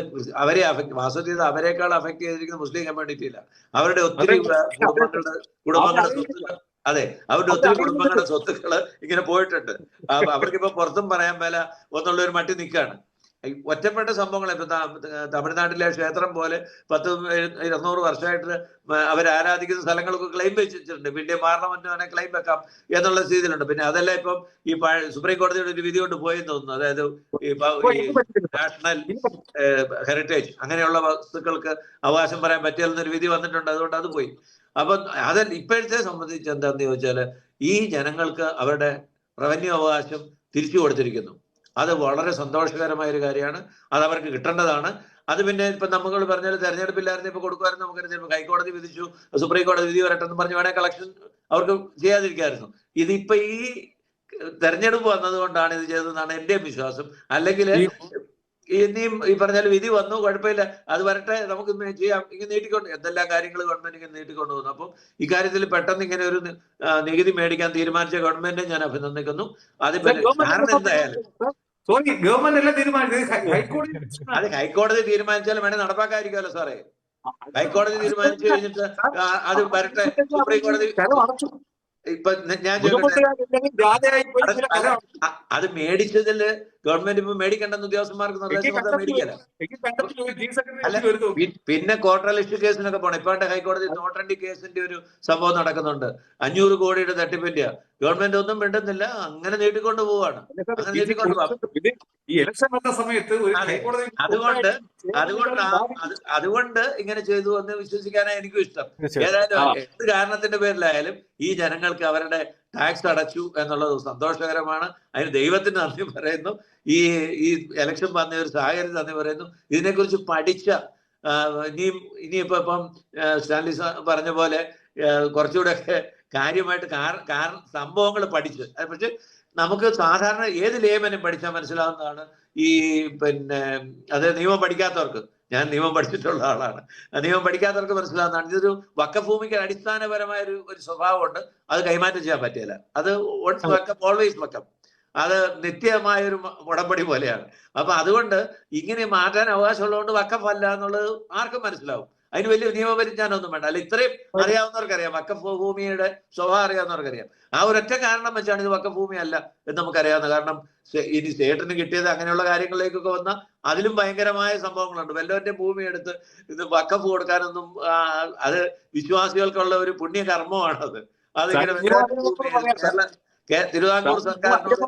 അവരെ വാസ്തവത്തിൽ അവരെക്കാൾ അഫക്ട് ചെയ്തിരിക്കുന്ന മുസ്ലിം കമ്മ്യൂണിറ്റിയില്ല. അവരുടെ ഒത്തിരി കുടുംബങ്ങളുടെ സ്വത്തുക്കൾ, അതെ, അവരുടെ ഒത്തിരി കുടുംബങ്ങളുടെ സ്വത്തുക്കൾ ഇങ്ങനെ പോയിട്ടുണ്ട്. അവർക്കിപ്പോ പുറത്തും പറയാൻ മേല എന്നുള്ള ഒരു മട്ടി നിൽക്കുകയാണ്. ഒറ്റപ്പെട്ട സംഭവങ്ങൾ ഇപ്പൊ തമിഴ്നാട്ടിലെ ക്ഷേത്രം പോലെ 1000-200 വർഷമായിട്ട് അവർ ആരാധിക്കുന്ന സ്ഥലങ്ങളൊക്കെ ക്ലെയിം വെച്ചിട്ടുണ്ട്. പിന്നെ പാർലമെന്റ് വേണേൽ ക്ലെയിം വെക്കാം എന്നുള്ള സ്ഥിതിയിലുണ്ട്. പിന്നെ അതെല്ലാം ഇപ്പം ഈ സുപ്രീം കോടതിയുടെ ഒരു വിധി കൊണ്ട് പോയെന്ന് തോന്നുന്നു. അതായത് ഈ നാഷണൽ ഹെറിറ്റേജ് അങ്ങനെയുള്ള വസ്തുക്കൾക്ക് അവകാശം പറയാൻ പറ്റില്ലെന്നൊരു വിധി വന്നിട്ടുണ്ട്. അതുകൊണ്ട് അത് പോയി. അപ്പൊ ഇപ്പോഴത്തെ സംബന്ധിച്ച് എന്താന്ന് ചോദിച്ചാല് ഈ ജനങ്ങൾക്ക് അവരുടെ റവന്യൂ അവകാശം തിരിച്ചു കൊടുത്തിരിക്കുന്നു. അത് വളരെ സന്തോഷകരമായ ഒരു കാര്യമാണ്. അത് അവർക്ക് കിട്ടേണ്ടതാണ്. അത് പിന്നെ ഇപ്പൊ നമ്മൾ പറഞ്ഞാൽ തെരഞ്ഞെടുപ്പില്ലായിരുന്നു ഇപ്പൊ കൊടുക്കുമായിരുന്നു, നമുക്ക് ചിലപ്പോൾ ഹൈക്കോടതി വിധിച്ചു, സുപ്രീം കോടതി വിധി വരട്ടെന്ന് പറഞ്ഞ് വേണേൽ കളക്ഷൻ അവർക്ക് ചെയ്യാതിരിക്കായിരുന്നു. ഇതിപ്പോ ഈ തെരഞ്ഞെടുപ്പ് വന്നതുകൊണ്ടാണ് ഇത് ചെയ്തതെന്നാണ് എന്റെ വിശ്വാസം. അല്ലെങ്കിൽ ഇനിയും ഈ പറഞ്ഞാൽ വിധി വന്നു, കുഴപ്പമില്ല, അത് വരട്ടെ, നമുക്ക് ചെയ്യാം, ഇങ്ങനെ നീട്ടിക്കൊണ്ട് എന്തെല്ലാം കാര്യങ്ങൾ ഗവൺമെന്റ് ഇങ്ങനെ നീട്ടിക്കൊണ്ടു പോകുന്നു. അപ്പം ഇക്കാര്യത്തിൽ പെട്ടെന്ന് ഇങ്ങനെ ഒരു നികുതി മേടിക്കാൻ തീരുമാനിച്ച ഗവൺമെന്റിനെ ഞാൻ അഭിനന്ദിക്കുന്നു. അതിപ്പോ കാരണം എന്തായാലും അത് ഹൈക്കോടതി തീരുമാനിച്ചാലും വേണേൽ നടപ്പാക്കാതിരിക്കുമല്ലോ സാറേ. ഹൈക്കോടതി തീരുമാനിച്ചു കഴിഞ്ഞിട്ട് അത് വരട്ടെ, സുപ്രീം കോടതി ഇപ്പൊ ഞാൻ അത് മേടിച്ചതിൽ ഗവൺമെന്റ് ഇപ്പൊ മേടിക്കേണ്ടെന്ന് ഉദ്യോഗസ്ഥന്മാർക്ക് നിർദ്ദേശം കൊടുത്താൽ മേടിക്കല. അല്ല, പിന്നെ ക്വാർട്ടർ കേസിനൊക്കെ പോകണം. ഇപ്പൊ ഹൈക്കോടതി നോട്ടണ്ടി കേസിന്റെ ഒരു സംഭവം നടക്കുന്നുണ്ട്, 500 കോടിയുടെ തട്ടിപ്പിന്റെ. ഗവൺമെന്റ് ഒന്നും മിണ്ടുന്നില്ല, അങ്ങനെ നീട്ടിക്കൊണ്ട് പോവാണ്. അങ്ങനെ നീട്ടിക്കൊണ്ട് പോവാം. അതുകൊണ്ട് ഇങ്ങനെ ചെയ്തു എന്ന് വിശ്വസിക്കാനാണ് എനിക്കും ഇഷ്ടം. ഏതായാലും എന്ത് കാരണത്തിന്റെ പേരിലായാലും ഈ ജനങ്ങൾക്ക് അവരുടെ ടാക്സ് അടച്ചു എന്നുള്ളത് സന്തോഷകരമാണ്. അതിന് ദൈവത്തിന് നന്ദി പറയുന്നു. ഈ ഇലക്ഷൻ വന്ന ഒരു സാഹചര്യം നന്ദി പറയുന്നു. ഇതിനെക്കുറിച്ച് പഠിച്ച ഇനിയിപ്പം സ്റ്റാൻലി പറഞ്ഞ പോലെ കുറച്ചുകൂടെ ഒക്കെ കാര്യമായിട്ട് സംഭവങ്ങൾ പഠിച്ച്, പക്ഷെ നമുക്ക് സാധാരണ ഏത് ലേമനും പഠിച്ചാൽ മനസ്സിലാവുന്നതാണ് ഈ അത് നിയമം പഠിക്കാത്തവർക്ക്. ഞാൻ നിയമം പഠിച്ചിട്ടുള്ള ആളാണ്. നിയമം പഠിക്കാത്തവർക്ക് മനസ്സിലാവുന്നതാണ്. ഇതൊരു വഖഫ് ഭൂമിക്ക് അടിസ്ഥാനപരമായ ഒരു സ്വഭാവമുണ്ട്, അത് കൈമാറ്റം ചെയ്യാൻ പറ്റില്ല. അത് വൺസ് വഖഫ് ഓൾവേസ് വഖഫ്. അത് നിത്യമായൊരു ഉടമ്പടി പോലെയാണ്. അപ്പൊ അതുകൊണ്ട് ഇങ്ങനെ മാറ്റാൻ അവകാശമുള്ളതുകൊണ്ട് വഖഫ് അല്ല എന്നുള്ളത് ആർക്കും മനസ്സിലാവും. അതിന് വലിയ നിയമപരിജ്ഞാനമൊന്നും വേണ്ട. അല്ല, ഇത്രയും അറിയാവുന്നവർക്കറിയാം, വഖഫ് ഭൂമിയുടെ സ്വഭാവം അറിയാവുന്നവർക്കറിയാം. ആ ഒരൊറ്റ കാരണം വെച്ചാണ് ഇത് വഖഫ് ഭൂമി അല്ല എന്ന് നമുക്കറിയാവുന്ന. കാരണം ഇനി സ്റ്റേറ്റിന് കിട്ടിയത് അങ്ങനെയുള്ള കാര്യങ്ങളിലേക്കൊക്കെ വന്ന അതിലും ഭയങ്കരമായ സംഭവങ്ങളുണ്ട്. വല്ലവന്റെ ഭൂമി എടുത്ത് ഇത് വഖഫ് കൊടുക്കാനൊന്നും അത് വിശ്വാസികൾക്കുള്ള ഒരു പുണ്യകർമ്മമാണത്. അതിങ്ങനെ തിരുവിതാംകൂർ സർക്കാരിനോട്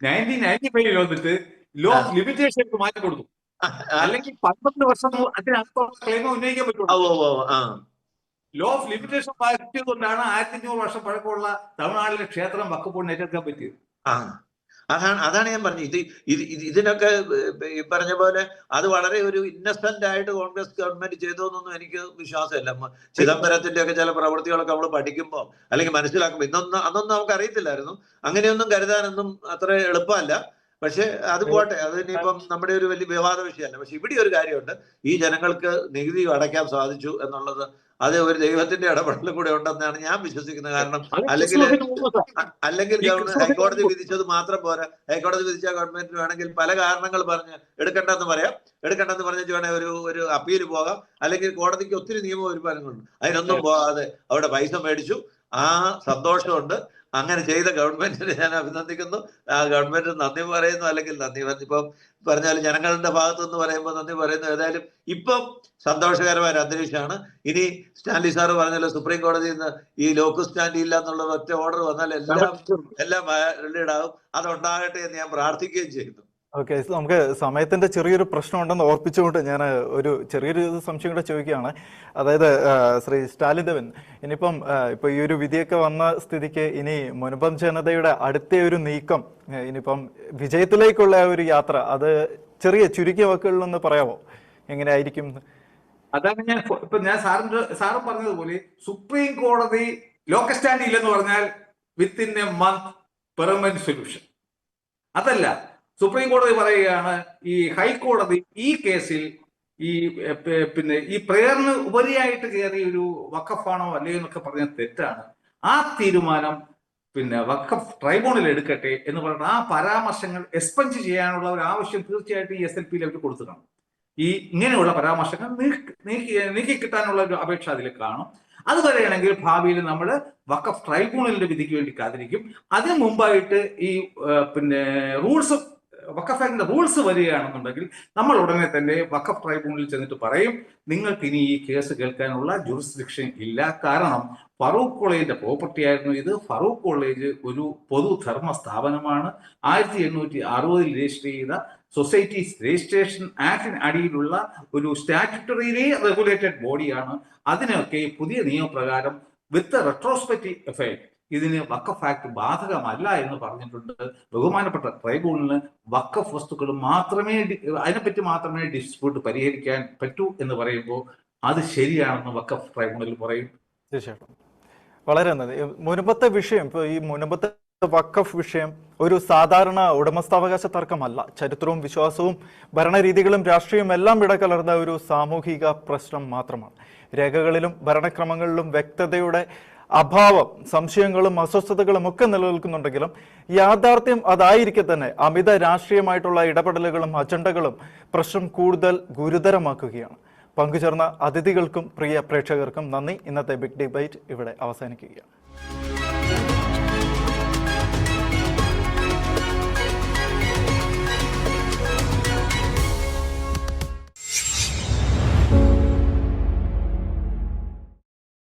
1995 വന്നിട്ട് ലോ ഓഫ് ലിമിറ്റേഷൻ മാറ്റി കൊടുത്തു. അല്ലെങ്കിൽ 12 വർഷം അതിനകത്തുള്ള ക്ലെയിമോ ഉന്നയിക്കാൻ പറ്റുള്ളൂ. ലോ ഓഫ് ലിമിറ്റേഷൻ മാറ്റിയതുകൊണ്ടാണ് 1500 വർഷം പഴക്കമുള്ള തമിഴ്നാട്ടിലെ ക്ഷേത്രം വഖഫ് ബോർഡിന് ഏറ്റെടുക്കാൻ പറ്റിയത്. അതാണ് ഞാൻ പറഞ്ഞത്. ഇതിനൊക്കെ ഈ പറഞ്ഞ പോലെ അത് വളരെ ഒരു ഇന്നസെന്റ് ആയിട്ട് കോൺഗ്രസ് ഗവൺമെന്റ് ചെയ്തോന്നൊന്നും എനിക്ക് വിശ്വാസമില്ല. ചിദംബരത്തിന്റെ ഒക്കെ ചില പ്രവൃത്തികളൊക്കെ നമ്മൾ പഠിക്കുമ്പോൾ അല്ലെങ്കിൽ മനസ്സിലാക്കുമ്പോൾ അന്നൊന്നും നമുക്ക് അറിയത്തില്ലായിരുന്നു. അങ്ങനെയൊന്നും കരുതാനൊന്നും അത്ര എളുപ്പമല്ല. പക്ഷെ അത് പോട്ടെ, അത് ഇനിയിപ്പം നമ്മുടെ ഒരു വലിയ വിവാദ വിഷയമല്ല. പക്ഷെ ഇവിടെ ഒരു കാര്യമുണ്ട്, ഈ ജനങ്ങൾക്ക് നികുതി അടയ്ക്കാൻ സാധിച്ചു എന്നുള്ളത് അത് ഒരു ദൈവത്തിന്റെ ഇടപെടലും കൂടെ ഉണ്ടെന്നാണ് ഞാൻ വിശ്വസിക്കുന്നത്. കാരണം അല്ലെങ്കിൽ ഹൈക്കോടതി വിധിച്ചത് മാത്രം പോരാ. ഹൈക്കോടതി വിധിച്ച ഗവൺമെന്റിന് വേണമെങ്കിൽ പല കാരണങ്ങൾ പറഞ്ഞ് എടുക്കണ്ടെന്ന് പറഞ്ഞിട്ട് വേണമെങ്കിൽ ഒരു അപ്പീൽ പോകാം. അല്ലെങ്കിൽ കോടതിക്ക് ഒത്തിരി നിയമപരിപാലനങ്ങളുണ്ട്. അതിനൊന്നും പോകാതെ അവിടെ പൈസ മേടിച്ചു. ആ സന്തോഷമുണ്ട്. അങ്ങനെ ചെയ്ത ഗവൺമെന്റിനെ ഞാൻ അഭിനന്ദിക്കുന്നു. ആ ഗവൺമെന്റിന് നന്ദി പറയുന്നു. അല്ലെങ്കിൽ നന്ദി ഇപ്പം പറഞ്ഞാൽ ജനങ്ങളുടെ ഭാഗത്തു നിന്ന് പറയുമ്പോൾ നന്ദി പറയുന്നു. ഏതായാലും ഇപ്പം സന്തോഷകരമായ ഒരു അന്തരീക്ഷമാണ്. ഇനി സ്റ്റാൻലി സാറ് പറഞ്ഞല്ലോ, സുപ്രീം കോടതിയിൽ നിന്ന് ഈ ലോക്കൽ സ്റ്റാൻഡ് ഇല്ല എന്നുള്ള ഒറ്റ ഓർഡർ വന്നാൽ എല്ലാം റെഡിയാകും. അതുണ്ടാകട്ടെ എന്ന് ഞാൻ പ്രാർത്ഥിക്കുകയും ചെയ്യുന്നു. ഓക്കെ, നമുക്ക് സമയത്തിന്റെ ചെറിയൊരു പ്രശ്നമുണ്ടെന്ന് ഓർപ്പിച്ചുകൊണ്ട് ഞാൻ ഒരു ചെറിയൊരു സംശയം കൂടെ ചോദിക്കുകയാണ്. അതായത് ശ്രീ സ്റ്റാലിൻ ദേവൻ, ഇനിയിപ്പം ഇപ്പൊ ഈ ഒരു വിധിയൊക്കെ വന്ന സ്ഥിതിക്ക് ഇനി മുൻപം ജനതയുടെ അടുത്ത ഒരു നീക്കം, ഇനിയിപ്പം വിജയത്തിലേക്കുള്ള ഒരു യാത്ര, അത് ചെറിയ ചുരുക്കിയ വാക്കുകളിലൊന്ന് പറയാമോ, എങ്ങനെയായിരിക്കും? അതാണ് ഞാൻ സാറും പറഞ്ഞതുപോലെ, സുപ്രീം കോടതി ലോക്കൽ സ്റ്റാൻഡ് ഇല്ലെന്ന് പറഞ്ഞാൽ within A month permanent solution. അതല്ല, സുപ്രീം കോടതി പറയുകയാണ് ഈ ഹൈക്കോടതി ഈ കേസിൽ ഈ പ്രേയറിന് ഉപരിയായിട്ട് കയറി ഒരു വഖഫാണോ അല്ലയോ എന്നൊക്കെ പറഞ്ഞ തെറ്റാണ്. ആ തീരുമാനം വഖഫ് ട്രൈബ്യൂണൽ എടുക്കട്ടെ എന്ന് പറഞ്ഞാൽ ആ പരാമർശങ്ങൾ എക്സ്പെൻസ് ചെയ്യാനുള്ള ഒരു ആവശ്യം തീർച്ചയായിട്ടും ഈ SLP അവർ കൊടുത്തിട്ടുണ്ട്. ഈ ഇങ്ങനെയുള്ള പരാമർശങ്ങൾ നീക്കി കിട്ടാനുള്ള ഒരു അപേക്ഷ അതിൽ കാണും. അതുവരെയാണെങ്കിൽ ഭാവിയിൽ നമ്മൾ വഖഫ് ട്രൈബ്യൂണലിന്റെ വിധിക്ക് വേണ്ടി കാത്തിരിക്കും. അതിനു മുമ്പായിട്ട് ഈ റൂൾസ്, വഖഫ് ആക്ടിന്റെ റൂൾസ് വരികയാണെന്നുണ്ടെങ്കിൽ നമ്മൾ ഉടനെ തന്നെ വഖഫ് ട്രൈബ്യൂണലിൽ ചെന്നിട്ട് പറയും, നിങ്ങൾക്ക് ഇനി ഈ കേസ് കേൾക്കാനുള്ള ജുറിസ്ഡിക്ഷൻ ഇല്ല. കാരണം ഫറൂഖ് കോളേജിന്റെ പ്രോപ്പർട്ടി ആയിരുന്നു ഇത്. ഫറൂഖ് കോളേജ് ഒരു പൊതുധർമ്മ സ്ഥാപനമാണ്. 1860 രജിസ്റ്റർ ചെയ്ത സൊസൈറ്റീസ് രജിസ്ട്രേഷൻ ആക്ടിന് അടിയിലുള്ള ഒരു സ്റ്റാറ്റ്യൂട്ടറിയിലെ റെഗുലേറ്റഡ് ബോഡിയാണ്. അതിനൊക്കെ പുതിയ നിയമപ്രകാരം വിത്ത് റെട്രോസ്പെക്റ്റീവ് എഫക്ട് ഇതിന് വഖഫ് ആക്ട് ബാധകമല്ല എന്ന് പറഞ്ഞിട്ടുണ്ട്. ബഹുമാനപ്പെട്ട ട്രൈബ്യൂണലിന് വഖഫ് വസ്തുക്കൾ മാത്രമേ അതിനെപ്പറ്റി മാത്രമേ ഡിസ്പ്യൂട്ട് പരിഹരിക്കാൻ പറ്റൂ എന്ന് പറയുമ്പോൾ അത് ശരിയാണെന്ന് വഖഫ് ട്രൈബ്യൂണൽ പറയും. തീർച്ചയായിട്ടും. വളരെ നന്ദി. മുൻപത്തെ വിഷയം, ഇപ്പോൾ ഈ മുൻപത്തെ വഖഫ് വിഷയം ഒരു സാധാരണ ഉടമസ്ഥാവകാശ തർക്കമല്ല. ചരിത്രവും വിശ്വാസവും ഭരണരീതികളും രാഷ്ട്രീയവും എല്ലാം ഇടകലർന്ന ഒരു സാമൂഹിക പ്രശ്നം മാത്രമാണ്. രേഖകളിലും ഭരണക്രമങ്ങളിലും വ്യക്തതയുടെ അഭാവം, സംശയങ്ങളും അസ്വസ്ഥതകളും ഒക്കെ നിലനിൽക്കുന്നുണ്ടെങ്കിലും യാഥാർത്ഥ്യം അതായിരിക്കെ തന്നെ അമിത രാഷ്ട്രീയമായിട്ടുള്ള ഇടപെടലുകളും അജണ്ടകളും പ്രശ്നം കൂടുതൽ ഗുരുതരമാക്കുകയാണ്. പങ്കുചേർന്ന അതിഥികൾക്കും പ്രിയ പ്രേക്ഷകർക്കും നന്ദി. ഇന്നത്തെ ബിഗ് ഡിബേറ്റ് ഇവിടെ അവസാനിക്കുകയാണ്.